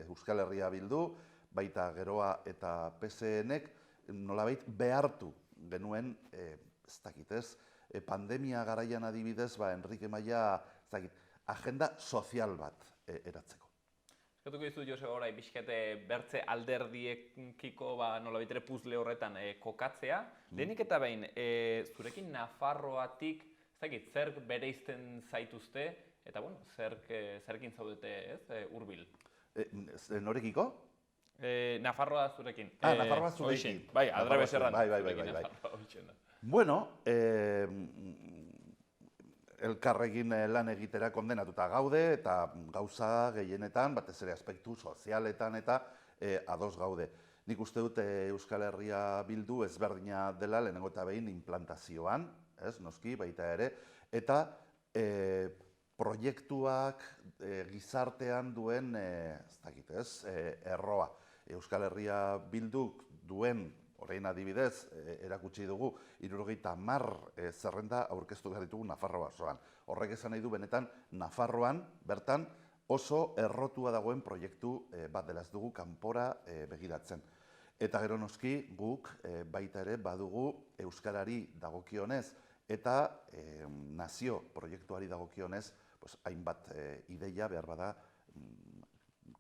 Euskal Herria Bildu, baita Geroa eta PSN-ek, nolabait behartu genuen, ez dakitez, pandemia garaian adibidez, Enrique Maya, ez dakit, agenda sozial bat eratzeko. Eskatuko dizu, Joseba, orai, bizkete bertze alderdiekiko nolabait ere puzle horretan kokatzea. Lehenik eta behin, zurekin Nafarroatik, ez dakit, zerk bereizten zaituzte, eta, zerkin zaudete, ez, hurbil? Norekiko? Nafarroa zurekin. Nafarroa zurekin. Bai, adrebes erran. Bai. Bueno, elkarrekin lan egitera kondenatuta gaude, eta gauza gehienetan, batez ere aspektu sozialetan eta ados gaude. Nik uste dut Euskal Herria Bildu ezberdina dela lehenengo eta behin implantazioan, ez, noski, baita ere, eta proiektuak gizartean duen, ez dakit ez, erroa. Euskal Herria Bilduk duen, orain adibidez, erakutsi dugu, 70 zerrenda aurkeztu behar ditugu Nafarroa osoan. Horrek esan nahi du benetan Nafarroan, bertan, oso errotua dagoen proiektu bat dela, ez dugu kanpora begiratzen. Eta gero noski guk baita ere badugu euskarari dagokionez eta nazio proiektuari dagokionez hainbat ideia behar bada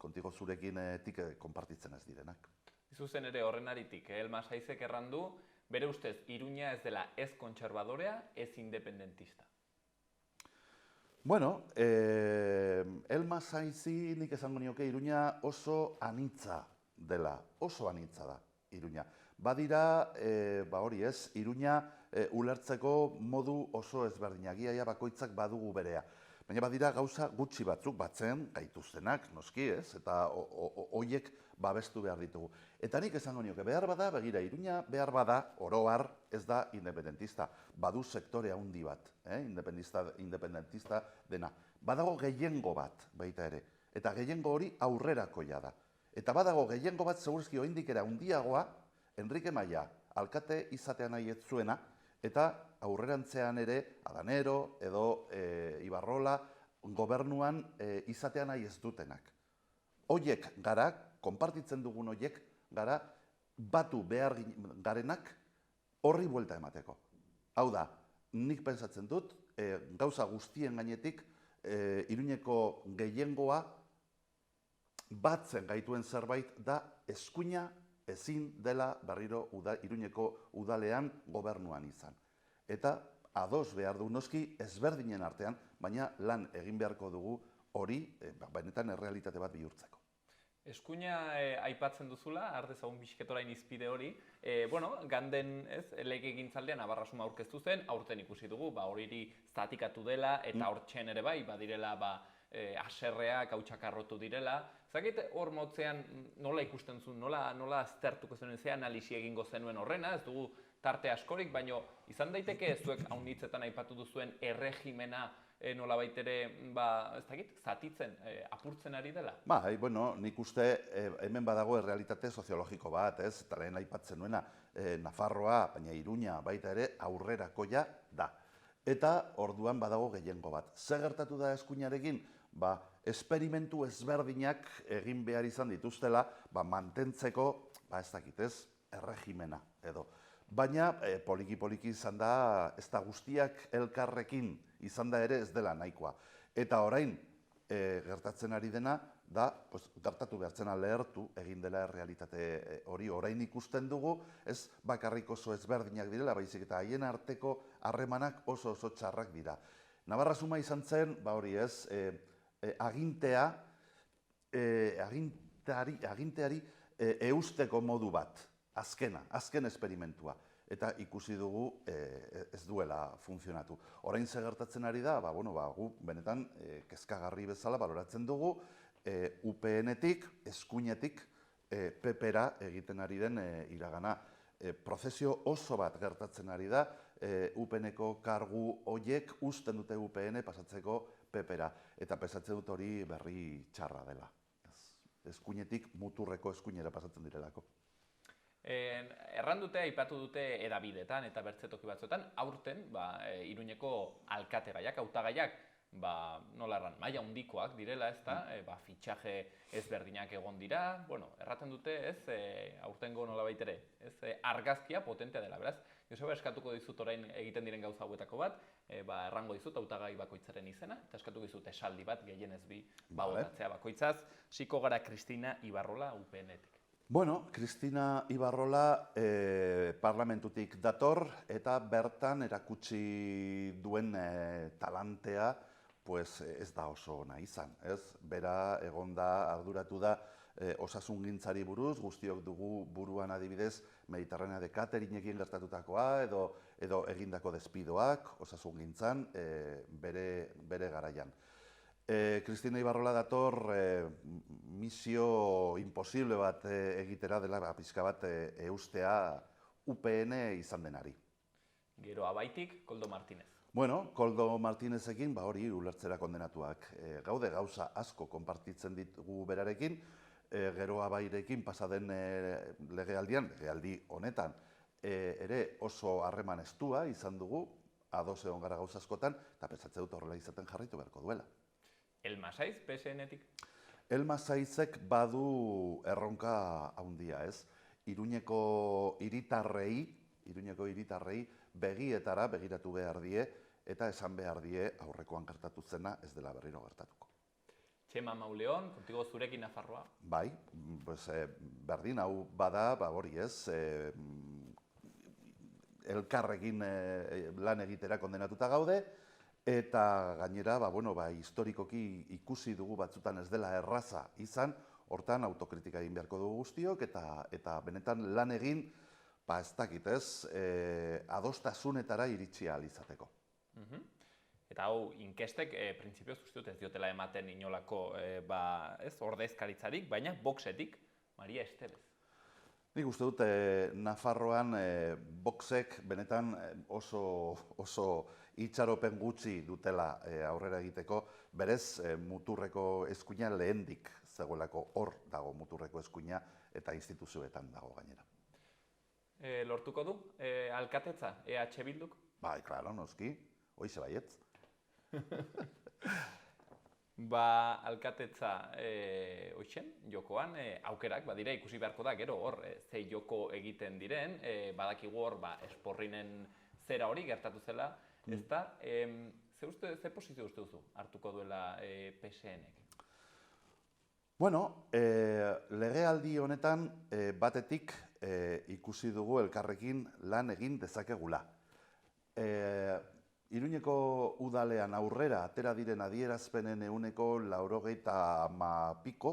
kontigo zurekin konpartitzen ez direnak. Zuzen ere horren aritik, Elma Saizek errandu, bere ustez Iruña ez dela ez kontserbadorea, ez independentista. Bueno, Elma Saizi nik esango nioke Iruña oso anitza dela, oso anitza da Iruña. Badira, hori ez, Iruña ulertzeko modu oso ezberdinak, ia bakoitzak badugu berea. Baina badira gauza gutxi batzuk batzen gaituztenak, noski ez, eta hoiek babestu behar ditugu. Eta nik esango nioke, behar bada, begira, Iruña behar bada, oro har, ez da independentista. Badu sektore handi bat, independentista dena. Badago gehiengo bat baita ere, eta gehiengo hori aurrerakoia da. Eta badago gehiengo bat, segurazki oraindik ere handiagoa, Enrique Maia, alkate izatea nahi ez zuena, eta aurrerantzean ere, Adanero edo Ibarrola, gobernuan izatea nahi ez dutenak. Hoiek gara, konpartitzen dugun hoiek gara, batu behar garenak horri buelta emateko. Hau da, nik pentsatzen dut, gauza guztien gainetik, Iruñeko gehiengoa batzen gaituen zerbait da eskuina ezin dela berriro Iruñeko udalean gobernuan izan. Eta ados behar du noski ezberdinen artean, baina lan egin beharko dugu hori benetan errealitate bat bihurtzeko. Eskuina aipatzen duzula, ardezagun bizketorain izpide hori, ganden lege egintzaldean Navarrasuma aurkeztu zen, aurten ikusi dugu, horiri zatikatu dela, eta hortxen ere bai, badirela aserreak, hautsak arrotu direla. Zakit hor motzean nola ikusten zuen, nola aztertuko zenuen, ze analisi egingo zenuen horrena, ez dugu tarte askorik, baina izan daiteke ez zuek haunitzetan aipatu duzuen erregimena nola baitere, ez dakit, zatitzen, apurtzen ari dela? Nik uste hemen badago errealitate soziologiko bat, ez? Eta lehen aipatzen nuena, Nafarroa, baina Iruña baita ere aurrerakoia da. Eta orduan badago gehiengo bat. Zer gertatu da eskuinarekin? Esperimentu ezberdinak egin behar izan dituztela, mantentzeko, ez dakit ez, erregimena edo. Baina poliki-poliki izan da, ez da guztiak elkarrekin izan da ere ez dela nahikoa. Eta orain gertatzen ari dena, da, gertatu behartzena lehertu egin dela errealitate hori. Orain ikusten dugu, ez bakarrik oso ezberdinak direla, baizik eta haien arteko harremanak oso txarrak dira. Navarrasuma izan zen, hori ez, aginteari eusteko modu bat, azken esperimentua. Eta ikusi dugu ez duela funtzionatu. Orain ze gertatzen ari da, gu benetan kezkagarri bezala baloratzen dugu, UPN-etik, eskuinetik, PP-ra egiten ari den iragana. Prozesio oso bat gertatzen ari da, UPN-eko kargu horiek uzten dute UPN pasatzeko PP-ra. Eta pesatzen dut hori berri txarra dela. Eskuinetik muturreko eskuinera pasatzen direlako. Errandute, aipatu dute edabidetan eta bertzetoki batzuetan, aurten Iruñeko alkategaiak, hautagaiak, nola erran, maila handikoak direla, ez da, fitxaje ezberdinak egon dira, erraten dute, ez, aurtengo nola baitere, ez, argazkia potentea dela, beraz, Joseba, eskatuko dizut orain egiten diren gauza hauetako bat, errango dizut hautagai bakoitzaren izena, eta eskatuko dizut esaldi bat, gehienez bi, botatzea bakoitzaz, siko gara Cristina Ibarrola UPN-etik. Cristina Ibarrola parlamentutik dator eta bertan erakutsi duen talantea ez da oso ona izan. Bera egonda arduratu da osasungintzari buruz, guztiok dugu buruan adibidez Mediterranea de Cateringekin gertatutakoa edo egindako despidoak osasungintzan bere garaian. Cristina Ibarrola dator misio imposible bat egitera dela pixka bat eustea UPN izan denari. Gero abaitik, Koldo Martínez. Bueno, Koldo Martinezekin hori ulertzera kondenatuak gaude, gauza asko konpartitzen ditugu berarekin, Geroa Bairekin pasaden legealdi honetan, ere oso harreman estua izan dugu, ados egon gara gauza askotan, eta pentsatzen dut horrela izaten jarraitu beharko duela. Elmasaiz, PSN-etik? Elmasaizek badu erronka handia, ez? Iruñeko hiritarrei begietara begiratu behar die, eta esan behar die aurrekoan gertatu zena ez dela berriro gertatuko. Txema Mauleon, kontigo zurekin Nafarroa? Bai, berdin hau bada, hori ez, elkarrekin lan egitera kondenatuta gaude, eta gainera, historikoki ikusi dugu batzutan ez dela erraza izan, hortan autokritika egin beharko dugu guztiok, eta benetan lan egin, ez dakit ez, adostasunetara iritsi ahal izateko. Eta hau, inkestek, printzipioz uste dut ez diotela ematen inolako ordezkaritzarik, baina Voxetik, Maria Estevez. Nik uste dut, Nafarroan Voxek benetan oso itxaropen gutxi dutela aurrera egiteko, berez muturreko eskuina lehendik zegoelako hor dago muturreko eskuina eta instituzioetan dago gainera. Lortuko du, alkatetza, EH Bilduk? Bai, klaro, noski, hoize baietz. Alkatetza hoixen, jokoan, aukerak, badira ikusi beharko da, gero hor, ze joko egiten diren, badakigu hor, esporrinen zera hori gertatu zela, ez da, ze posizio uste duzu hartuko duela PSN-ek? Bueno, legealdi honetan batetik ikusi dugu elkarrekin lan egin dezakegula. Iruñeko udalean aurrera atera diren adierazpenen 90% piko,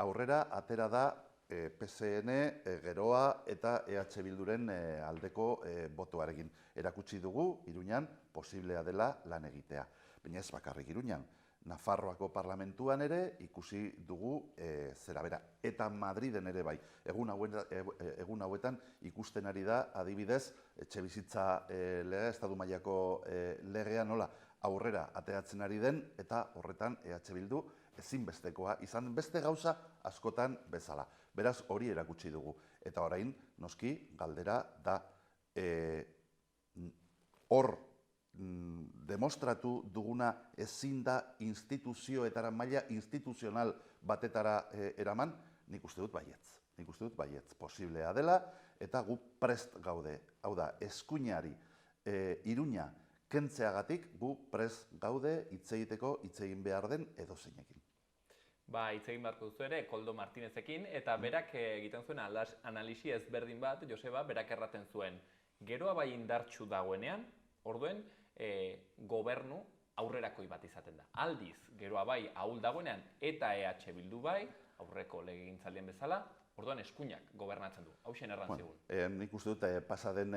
aurrera atera da PSN, Geroa eta EH Bilduren aldeko botoarekin. Erakutsi dugu Iruñan posiblea dela lan egitea. Baina ez bakarrik Iruñan. Nafarroako parlamentuan ere ikusi dugu zera bera. Eta Madriden ere bai. Egun hauetan ikusten ari da, adibidez, etxebizitza legea, estatu mailako legea nola aurrera ateratzen ari den, eta horretan EH Bildu ezinbestekoa izan beste gauza askotan bezala. Beraz, hori erakutsi dugu. Eta orain, noski, galdera da hor demostratu duguna ezin da instituzioetara, maila instituzional batetara eraman, nik uste dut baietz. Nik uste dut baietz posiblea dela, eta gu prest gaude. Hau da, eskuinari Iruña kentzeagatik gu prest gaude hitz egiteko hitz egin behar den edozeinekin. Hitz egin beharko duzu ere, Koldo Martinezekin, eta berak egiten zuen analisi ezberdin bat, Joseba, berak erraten zuen, Geroa bai indartsu dagoenean, orduen, gobernu aurrerakoi bat izaten da. Aldiz, Geroa bai ahul dagoenean eta EH Bildu bai, aurreko legegintzaldien bezala, orduan eskuinak gobernatzen du. Hauxen erran zigun. Nik uste dut, pasaden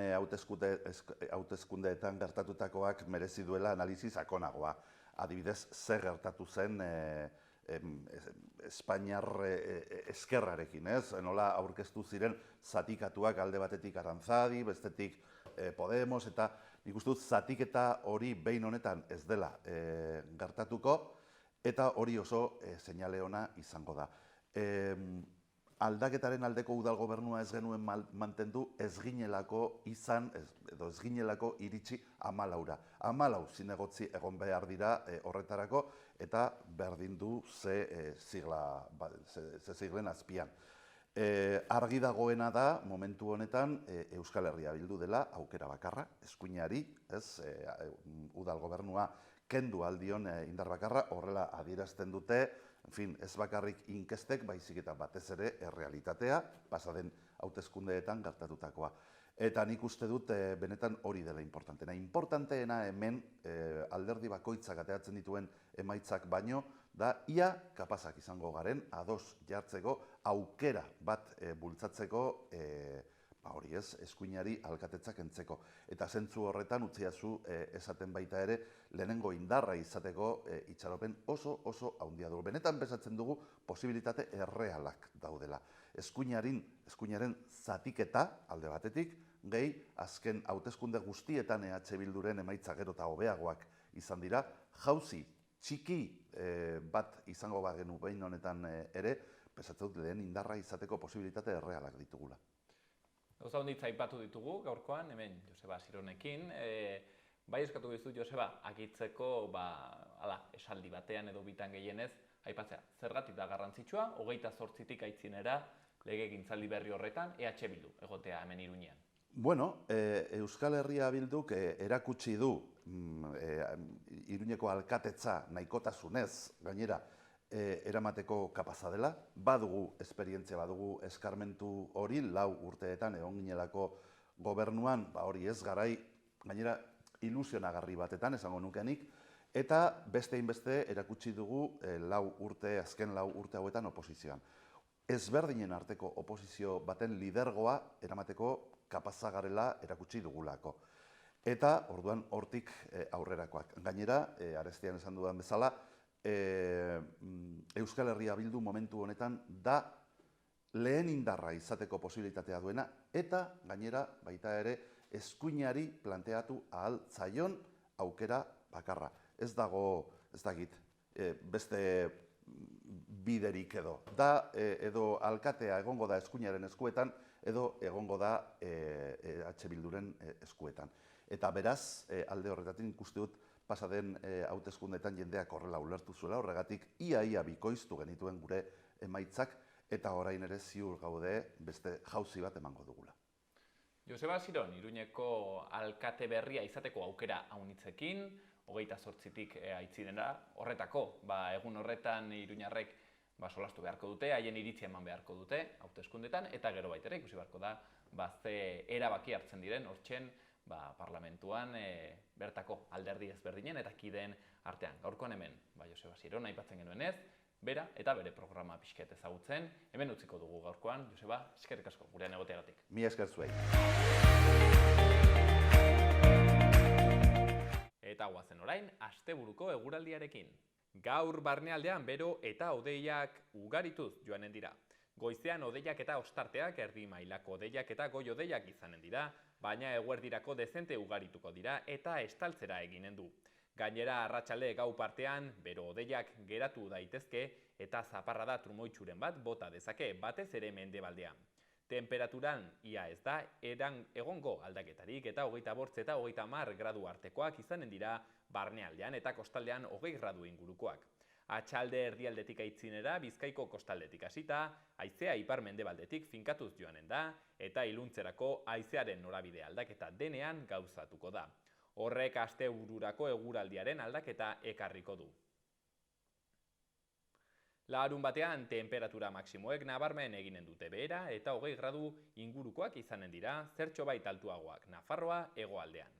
hauteskundeetan gertatutakoak merezi duela analizi sakonagoa. Adibidez, zer gertatu zen Espainiar eskerrarekin, ez? Nola aurkeztu ziren zatikatuak alde batetik Aranzadi, bestetik Podemos, eta nik uste dut zatiketa hori behin honetan ez dela gertatuko, eta hori oso seinale ona izango da. Aldaketaren aldeko udal gobernua ez genuen mantendu, ez ginelako izan, edo ez ginelako iritsi 14. 14 zinegotzi egon behar dira horretarako, eta berdin du ze siglen azpian. Argi dagoena da, momentu honetan, Euskal Herria Bildu dela aukera bakarra, eskuinari, udal gobernua kendu aldion indar bakarra, horrela adierazten dute, ez bakarrik inkestek, baizik eta batez ere errealitatea, pasaden hauteskundeetan gertatutakoa. Eta nik uste dut benetan hori dela importanteena. Importanteena hemen alderdi bakoitzak ateatzen dituen emaitzak baino, da ia kapazak izango garen ados jartzeko aukera bat bultzatzeko hori ez, eskuinari alkatetzak entzeko. Eta zentzu horretan utziazu esaten baita ere lehenengo indarra izateko itxaropen oso handia dugu. Benetan bezatzen dugu posibilitate errealak daudela. Eskuinaren zatiketa alde batetik, Gehi, azken hauteskunde guztietan EH Bilduren emaitza gero eta hobeagoak izan dira, jauzi txiki bat izango bagenu behin honetan ere, pesatzen dut lehen indarra izateko posibilitate errealak ditugula. Gauza honditza aipatu ditugu gaurkoan, hemen Joseba Sironekin. Bai eskatu dizu, Joseba, akitzeko esaldi batean edo bitan gehienez, aipatzea, zergatik da garrantzitsua, 28tik aitzinera legegintzaldi berri horretan EH Bildu egotea hemen Iruñean. Bueno, Euskal Herria Bilduk erakutsi du Iruñeko alkatetza nahikotasunez, gainera, eramateko kapaza dela, badugu esperientzia, badugu eskarmentu hori, 4 urteetan egon ginelako gobernuan, hori ez garai, gainera ilusionagarri batetan, esango nukenik, eta beste inbeste erakutsi dugu azken 4 urte hauetan oposizioan. Ezberdinen arteko oposizio baten lidergoa eramateko kapaza garela erakutsi dugulako. Eta, orduan, hortik aurrerakoak. Gainera, arestian esan dudan bezala, Euskal Herria Bildu momentu honetan da lehen indarra izateko posibilitatea duena, eta gainera baita ere eskuinari planteatu ahal zaion aukera bakarra. Ez dago, ez dakit, beste biderik edo. Da, edo alkatea egongo da eskuinaren eskuetan, edo egongo da EH Bilduren eskuetan. Eta beraz, alde horretatik ikuste dut, pasaden hauteskundeetan jendeak horrela ulertu zuela, horregatik ia bikoiztu genituen gure emaitzak, eta orain ere ziur gaude beste jauzi bat emango dugula. Joseba Siron, Iruñeko alkate berria izateko aukera haunitzekin, 28tik aitzinera, horretako, egun horretan Iruñarrek solastu beharko dute, haien iritzia eman beharko dute, hauteskundetan, eta gero baita ikusi beharko da, ze erabaki hartzen diren, hortzen, parlamentuan bertako alderdi ezberdinen eta kideen artean. Gaurkoan hemen, Joseba Siron aipatzen genuenez, bera eta bere programa pixket ezagutzen, hemen utziko dugu gaurkoan. Joseba, eskerrik asko, gurean egoteagatik. Mila esker zuei. Eta guazen orain, asteburuko eguraldiarekin. Gaur barnealdean bero eta hodeiak ugarituz joanen dira. Goizean hodeiak eta ostarteak, erdi mailako hodeiak eta goi hodeiak izanen dira, baina eguerdirako dezente ugarituko dira eta estaltzera eginen du. Gainera, arratsalde gau partean, bero hodeiak geratu daitezke eta zaparrada trumoitsuren bat bota dezake, batez ere mendebaldean. Temperaturan ia ez da egongo aldaketarik eta 25 eta 30 gradu artekoak izanen dira barnealdean eta kostaldean 20 gradu ingurukoak. Atxalde erdialdetik aitzinera, Bizkaiko kostaldetik hasita, haizea ipar-mendebaldetik finkatuz joanen da, eta iluntzerako haizearen norabide aldaketa denean gauzatuko da. Horrek astebururako eguraldiaren aldaketa ekarriko du. Larun batean, temperatura maksimoek nabarmen eginen dute behera eta 20 gradu ingurukoak izanen dira, zertxobait altuagoak Nafarroa hegoaldean.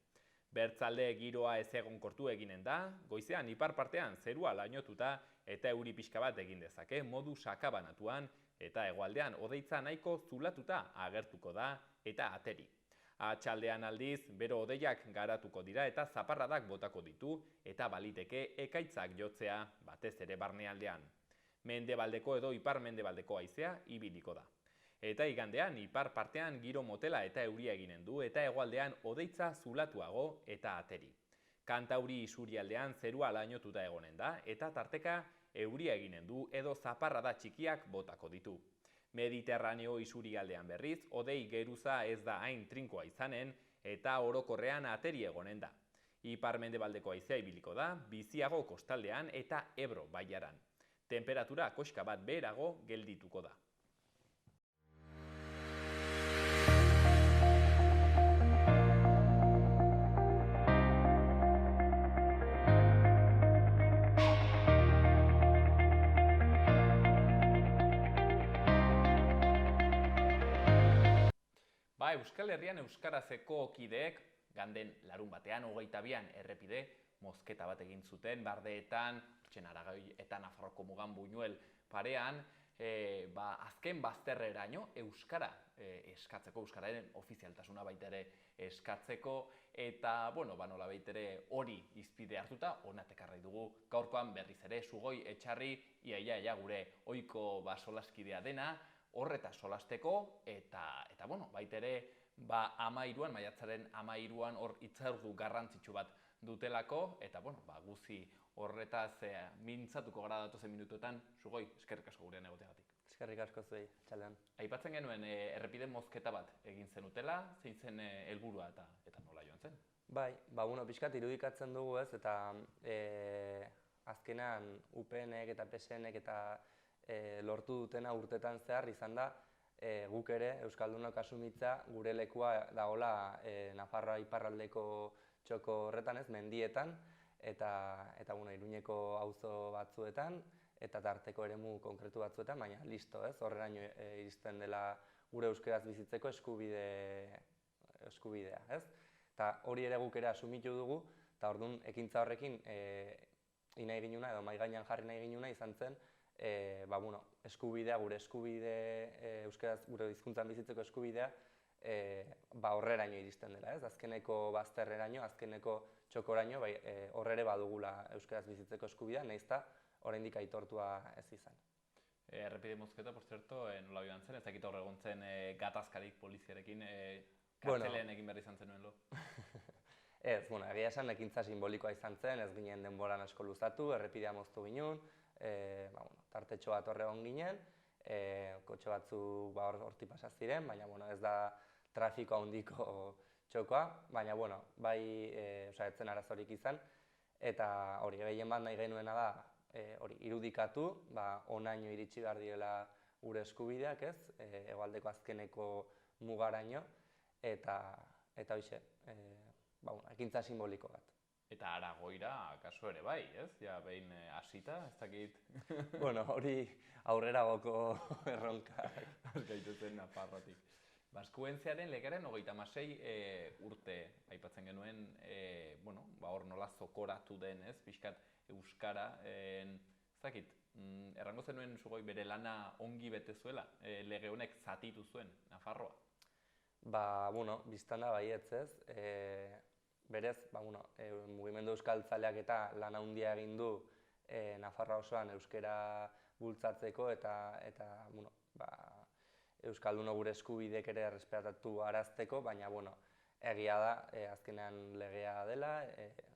Bertzalde giroa ezegonkortu eginen da, goizean ipar partean zerua lainotuta eta euri pixka bat egin dezake modu sakabanatuan eta hegoaldean hodeitza nahiko zulatuta agertuko da eta ateri. Atxaldean aldiz, bero hodeiak garatuko dira eta zaparradak botako ditu eta baliteke ekaitzak jotzea batez ere barnealdean. Mendebaldeko edo ipar-mendebaldeko haizea ibiliko da. Eta igandean, ipar partean giro motela eta euria eginen du eta hegoaldean hodeitza zulatuago eta ateri. Kantauri isurialdean zerua lainotuta egonen da eta tarteka euria eginen du edo zaparrada txikiak botako ditu. Mediterraneo isurialdean berriz, hodei geruza ez da hain trinkoa izanen eta orokorrean ateri egonen da. Ipar-mendebaldeko haizea ibiliko da, biziago kostaldean eta Ebro bailaran. Temperatura koxka bat beherago geldituko da. Euskal Herrian euskarazeko kideek ganden larun batean 22an errepide mozketa bat egin zuten Bardeetan, Aragoi eta Nafarroko mugan Buñuel parean, azken bazterreraino euskara eskatzeko, euskararen ofizialtasuna baita ere eskatzeko eta nola baita ere hori izpide hartuta onatekarrai dugu gaurkoan berriz ere Sugoi Etxarri ia gure ohiko solaskidea dena horreta solasteko eta baita ere 13an, maiatzaren 13an hor hitzordu garrantzitsu bat dutelako, eta guzi horretaz mintzatuko gara datozen minutuetan. Sugoi, eskerrik asko gurean egoteagatik. Eskerrik asko zuei, txalean. Aipatzen genuen errepide mozketa bat egin zenutela, zein zen helburua eta nola joan zen? Bai, pixkat irudikatzen dugu ez, eta azkenean UPNek eta PSNek eta lortu dutena urtetan zehar izan da guk ere, Euskaldunok asumitza, gure lekua dagoela Nafarroa iparraldeko txoko horretan ez, mendietan, eta Iruñeko auzo batzuetan, eta tarteko eremu konkretu batzuetan, baina listo ez, horreraino iristen dela gure euskeraz bizitzeko eskubidea ez. Eta hori ere guk ere asumitu dugu, eta orduan ekintza horrekin nahi ginuna, edo mahai gainean jarri nahi ginuna izan zen, eskubidea, gure eskubide, euskeraz gure hizkuntzan bizitzeko eskubidea, horreraino iristen dela, ez? Azkeneko bazterreraino, azkeneko txokoraino, horre ere badugula euskeraz bizitzeko eskubidea, nahiz eta oraindik aitortua ez izan. Errepide mozketa, por cierto, nola joan zen, ez dakit hor egon zen gatazkarik poliziarekin, kartzelean egin behar izan zenuen lo? Ez, egia esan ekintza simbolikoa izan zen, ez ginen denboran asko luzatu, errepidea moztu ginen, tartetxo bat horre egon ginen, kotxe batzuk hortik pasa ziren, baina ez da trafiko handiko txokoa, baina bai ez zen arazorik izan, eta hori gehien bat nahi genuena da, irudikatu, onaino iritsi behar direla gure eskubideak ez, hegoaldeko azkeneko mugaraino, eta hoxe, ekintza simboliko bat. Eta Aragoira, kaso ere bai, ez? Ja, behin hasita, ez dakit... Hori aurreragoko erronka. Gaitezen Nafarroatik. Baskuentziaren legearen 36 urte aipatzen genuen, hor nola zokoratu den, ez? Pixkat euskara, ez dakit, errango zenuen Sugoi bere lana ongi bete zuela, lege honek zatitu zuen Nafarroa? Biztanda baietz ez. Berez, mugimendu euskaltzaleak eta lan handia egin du Nafarroa osoan euskara bultzatzeko eta euskaldunok gure eskubideek ere errespetatu arazteko, baina egia da, azkenean legea dela,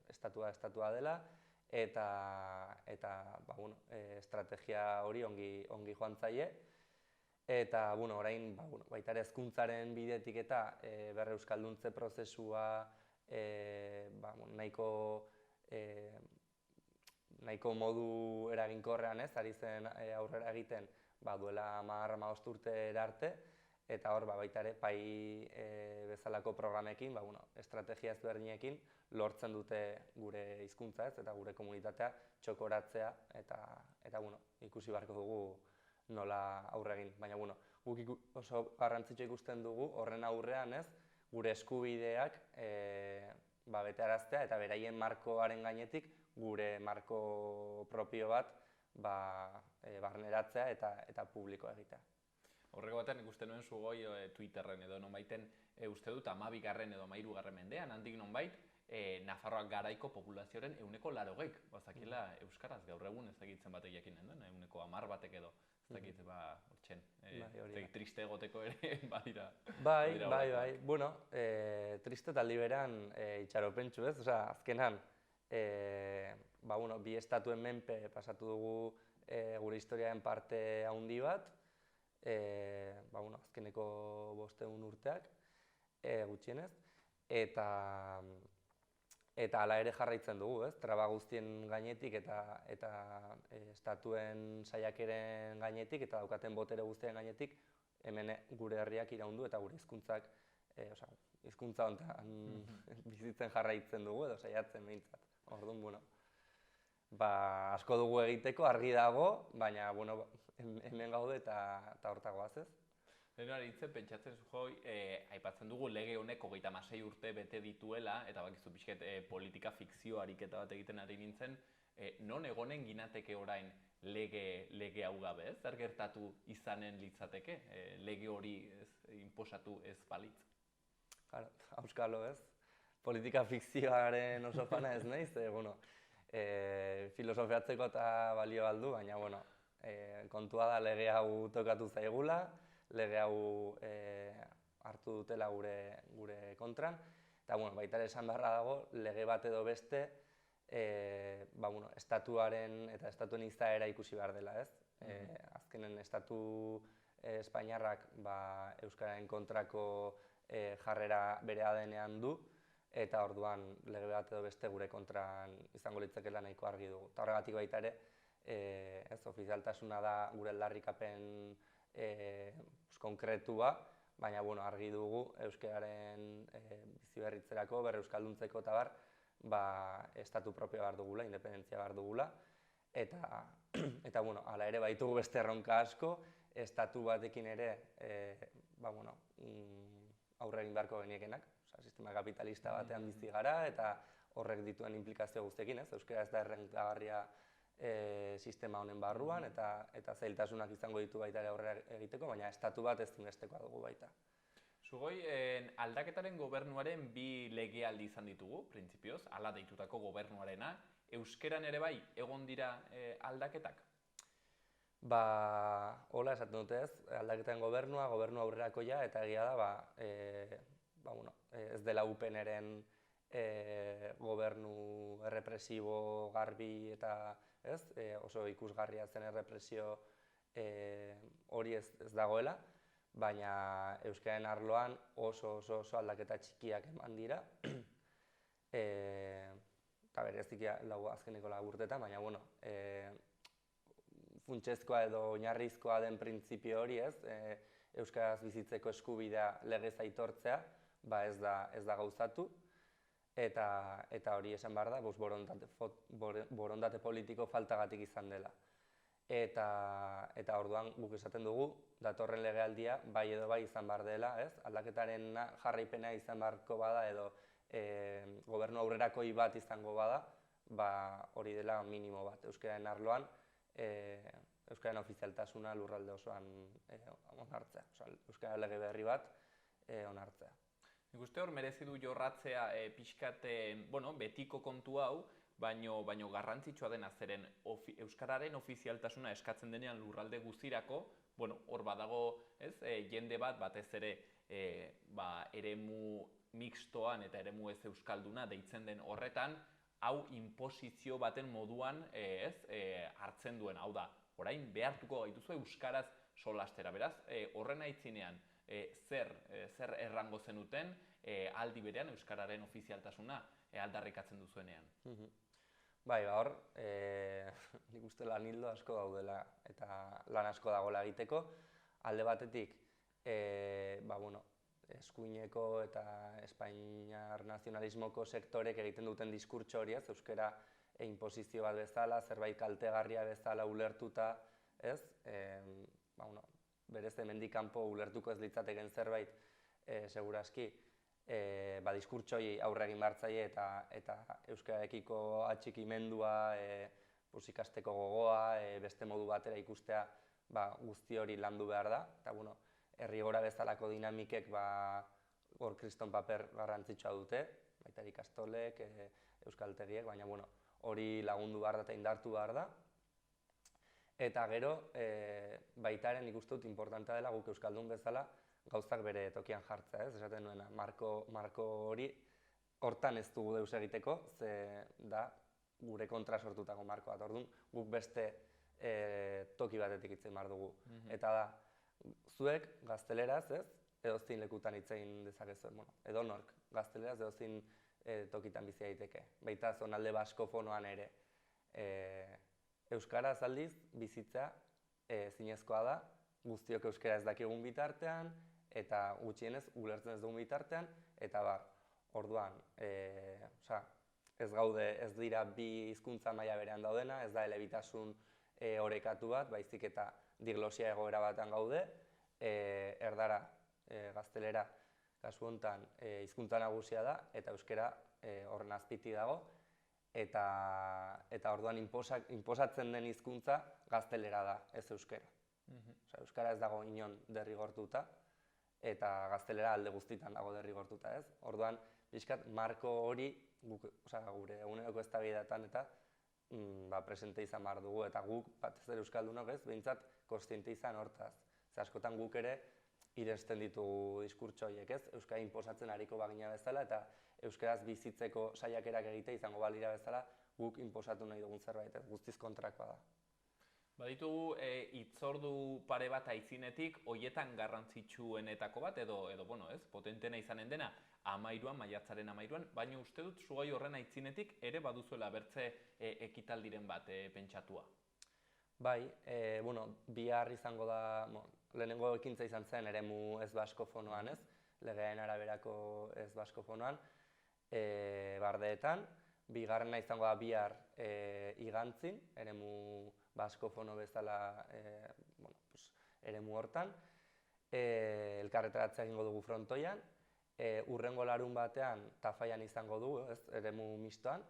estatua dela, eta estrategia hori ongi joan zaie. Eta orain baita ere hezkuntzaren bidetik eta berreuskalduntze prozesua nahiko modu eraginkorrean ez, ari zen aurrera egiten duela 10-15 urtera arte, eta hor baita ere pai bezalako programekin, estrategia ezberdinekin lortzen dute gure hizkuntza ez, eta gure komunitatea txokoratzea, eta ikusi beharko dugu nola aurre egin. Baina guk oso garrantzitsua ikusten dugu horren aurrean ez, gure eskubideak betearaztea eta beraien markoaren gainetik gure marko propio bat barneratzea eta publiko egitea. Horreko batean ikusten nuen Sugoi Twitterren edo nonbaiten uste dut 12. edo 13. mendean, handik nonbait, Nafarroak garaiko populazioaren 80%, bazakila euskaraz gaur egun ez dakitzen batek jakinen duen, 10 batek edo. Ez dakit, hortxen, triste egoteko ere badira. Bai. Triste taldi beran itxaropentsu ez, azkenan, bi estatuen menpe pasatu dugu gure historiaren parte handi bat, azkeneko 500 urteak gutxienez, eta hala ere jarraitzen dugu, ez? Traba guztien gainetik eta estatuen saiakeren gainetik eta daukaten botere guztien gainetik hemen gure herriak iraundu eta gure hizkuntzak, hizkuntza honetan bizitzen jarraitzen dugu edo saiatzen behintzat. Orduan, asko dugu egiteko, argi dago, baina hemen gaude eta hortagoaz ez. Lehen aritzen, pentsatzen Sugoi, aipatzen dugu lege honek 36 urte bete dituela, eta bakizu pixket politika fikzio ariketa bat egiten ari nintzen, non egonen ginateke orain lege hau gabe, ez? Zer gertatu izanen litzateke, lege hori inposatu ez balitz? Auskalo ez, politika fikzioaren oso fana ez nahiz, filosofiatzeko eta balio galdu, baina kontua da lege hau tokatu zaigula, lege hau hartu dutela gure kontran. Eta baita ere esan beharra dago, lege bat edo beste, estatuaren eta estatuen izaera ikusi behar dela, ez? Azkenen estatu espainiarrak euskararen kontrako jarrera bere ADN-ean du, eta orduan lege bat edo beste gure kontran izango litzakeela nahiko argi dugu. Eta horregatik baita ere, ofizialtasuna da gure aldarrikapen konkretua, baina argi dugu euskararen biziberritzerako, berreuskalduntzeko eta estatu propio behar dugula, independentzia behar dugula, eta hala ere baitugu beste erronka asko, estatu batekin ere aurre egin beharko geniekenak, sistema kapitalista batean bizi gara eta horrek dituen implikazio guztiekin, ez? Euskara ez da errentagarria sistema honen barruan eta zailtasunak izango ditu baita ere aurre egiteko, baina estatu bat ezinbestekoa dugu baita. Zugoi, aldaketaren gobernuaren bi legealdi izan ditugu, printzipioz, hala deitutako gobernuarena, euskeran ere bai egon dira aldaketak? Hola esaten dute ez, aldaketaren gobernu aurrerakoia eta egia da, ez dela UPN-eren gobernu errepresibo garbi eta oso ikusgarria zen errepresio hori ez dagoela, baina euskararen arloan oso aldaketa txikiak eman dira. Eta berezik azkeneko urteetan, baina funtsezkoa edo oinarrizkoa den printzipio hori ez, euskaraz bizitzeko eskubidea legez aitortzea, ez da gauzatu, eta hori esan behar da, borondate politiko faltagatik izan dela. Eta orduan guk esaten dugu, datorren legealdia bai edo bai izan behar dela, aldaketaren jarraipena izan beharko bada edo gobernu aurrerakoi bat izango bada, hori dela minimo bat euskararen arloan, euskararen ofizialtasuna lurralde osoan onartzea, euskara lege berri bat onartzea. Nik uste hor merezi du jorratzea pixkat betiko kontu hau, baino garrantzitsua dena zeren euskararen ofizialtasuna eskatzen denean lurralde guztirako, hor badago jende bat batez ere eremu mixtoan eta eremu ez euskalduna deitzen den horretan, hau inposizio baten moduan hartzen duen, hau da, orain behartuko gaituzu euskaraz solastera, beraz, horren aitzinean zer errango zenuten aldi berean euskararen ofizialtasuna aldarrikatzen duzuenean. Hor, nik uste lan hildo asko daudela eta lan asko dagoela egiteko. Alde batetik, eskuineko eta espainiar nazionalismoko sektorek egiten duten diskurtso hori ez, euskara inposizio bat bezala, zerbait kaltegarria bezala ulertuta, ez? Berez hemendik kanpo ulertuko ez litzateken zerbait, segurazki, diskurtsoi aurre egin behar zaie eta euskararekiko atxikimendua, ikasteko gogoa, beste modu batera ikustea guzti hori landu behar da. Eta, herri gora bezalako dinamikek hor kriston paper garrantzitsua dute, baita ikastolek, euskaltegiek, baina hori lagundu behar da eta indartu behar da. Eta gero, baitaren nik uste dut importantea dela guk euskaldun bezala gauzak bere tokian jartzea, ez? Esaten nuena, marko hori hortan ez dugu deus egiteko, ze da gure kontra sortutako marko bat. Orduan, guk beste toki batetik hitz egin behar dugu. Eta da, zuek gazteleraz, ez? Edozein lekutan hitz egin dezakezu, edonork gazteleraz edozein tokitan bizi daiteke. Baita zonalde baskofonoan ere. Euskaraz aldiz bizitza zinezkoa da, guztiok euskara ez dakigun bitartean, eta gutxienez ulertzen ez dugun bitartean, eta orduan, ez gaude, ez dira bi hizkuntza maila berean daudena, ez da elebitasun orekatu bat, baizik eta diglosia egoera batean gaude, erdara, gaztelera, kasu honetan, hizkuntza nagusia da, eta euskara horren azpiti dago, eta orduan inposatzen den hizkuntza gaztelera da, ez euskara. Euskara ez dago inon derrigortuta, eta gaztelera alde guztitan dago derrigortuta, ez? Orduan, pixkat, marko hori, gure eguneroko eztabaidatan eta presente izan behar dugu, eta guk, batez ere euskaldunok ez, behintzat, kontziente izan hortaz. Askotan guk ere, iresten ditugu diskurtso horiek, ez? Euskara inposatzen ariko bagina bezala eta euskaraz bizitzeko saiakerak egite izango balira bezala guk inposatu nahi dugun zerbait, ez? Guztiz kontrakoa da. Baditugu hitzordu pare bat aitzinetik hoietan garrantzitsuenetako bat edo bueno, ez? Potentena izanen dena 13 maiatzaren 13, baina uste dut zugai horren aitzinetik ere baduzuela bertze ekitaldiren bat pentsatua. Bai, bueno, bihar izango da, lehenengo ekintza izan zen eremu ez baskofonoan, ez? Legearen araberako ez baskofonoan, Bardeetan. Bigarrena izango da bihar Igantzin, eremu baskofono bezala eremu hortan. Elkarretaratzea egingo dugu frontoian. Hurrengo larun batean Tafaian izango dugu, eremu mistoan,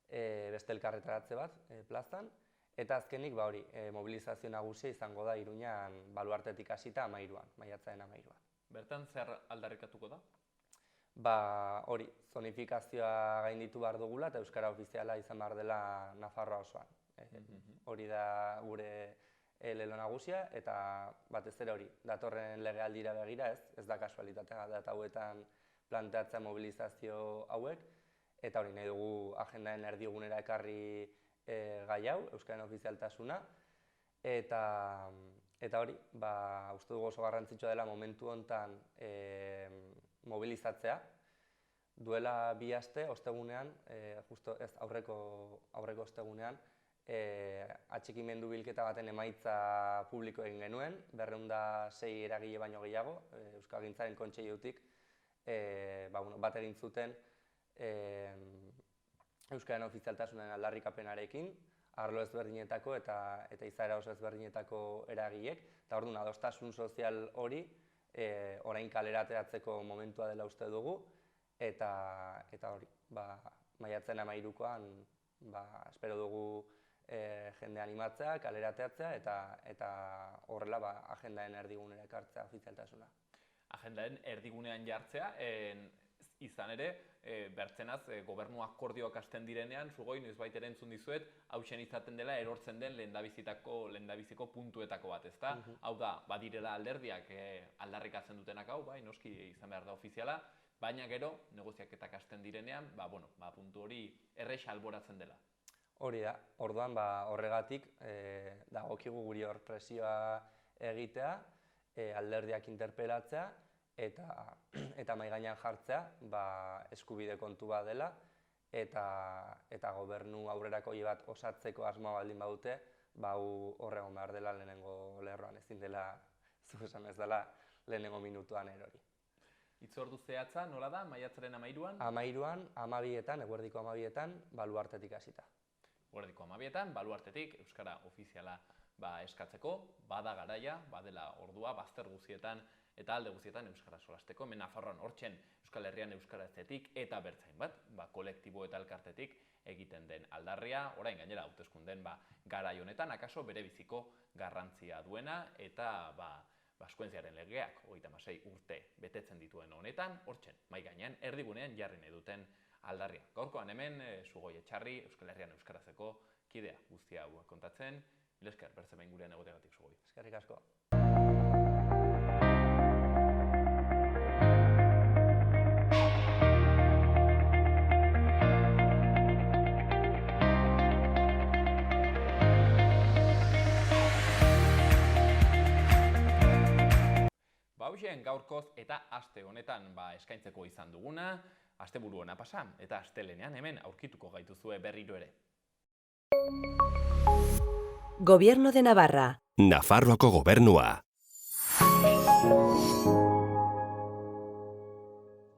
beste elkarretaratze bat plazan. Eta azkenik, hori, mobilizazio nagusia izango da Iruñan Baluartetik hasita 13, maiatzaren 13. Bertan zer aldarrikatuko da? Hori, zonifikazioa gainditu behar dugula eta euskara ofiziala izan behar dela Nafarroa osoan. Hori da gure lelo nagusia eta batez ere hori, datorren legealdira begira, ez da kasualitatea, data hauetan planteatzea mobilizazio hauek, eta hori nahi dugu agendaren erdigunera ekarri gai hau, euskaren ofizialtasuna, eta hori, uste dugu oso garrantzitsua dela momentu honetan mobilizatzea. Duela 2 aste, ostegunean, justo ez aurreko ostegunean, atxikimendu bilketa baten emaitza publiko egin genuen, 206 eragile baino gehiago, Euskalgintzaren Kontseilutik bat egin zuten Euskararen ofizialtasunen aldarrikapenarekin, arlo ezberdinetako eta izaera oso ezberdinetako eragilek, eta orduan adostasun sozial hori orain kalera ateratzeko momentua dela uste dugu, eta hori, maiatzen 13koan espero dugu jende animatzea, kalera ateratzea, eta horrela agendaren erdigunera ekartzea ofizialtasuna. Agendaren erdigunean jartzea, izan ere, bertzenaz, gobernu akordioak hasten direnean, zugoi noizbait ere entzun dizuet, hausen izaten dela erortzen den lehendabiziko puntuetako bat, ezta? Hau da, badirela alderdiak aldarrikatzen dutenak hau, bai, noski izan behar da ofiziala, baina gero, negoziaketak hasten direnean, puntu hori erresa alboratzen dela. Hori da, orduan horregatik dagokigu guri hor presioa egitea, alderdiak interpelatzea, eta mahai gainean jartzea eskubide kontu bat dela, eta gobernu aurrerako bat osatzeko asmoa baldin badute, horregon behar dela lehenengo lerroan, ezin dela, zu esan ez dela, lehenengo minutuan erori. Hitzordu zehatza, nola da, maiatzaren 13an? 13an, 12etan, eguerdiko 12etan, Baluartetik hasita. Eguerdiko 12etan, Baluartetik, euskara ofiziala eskatzeko, bada garaia, badela ordua, bazter guztietan eta alde guztietan euskara solasteko, hemen Nafarroan hortzen Euskal Herrian euskara ezetik eta bertzain bat, kolektibo eta elkartetik egiten den aldarria, orain gainera hauteskundeen garai honetan, akaso bere biziko garrantzia duena eta Baskuentziaren legeak 36 urte betetzen dituen honetan, hortzen, mahai gainean, erdigunean jarri nahi duten aldarria. Gaurkoan hemen, Sugoi Etxarri, Euskal Herrian euskarazeko kidea guztia hau kontatzen, mila esker, bertze behin gurean egoteagatik, Sugoi. Eskerrik asko. Hauxen gaurkoz eta aste honetan eskaintzeko izan duguna, asteburu hona pasa eta astelenean hemen aurkituko gaituzue berriro ere. Gobierno de Navarra. Nafarroako gobernua.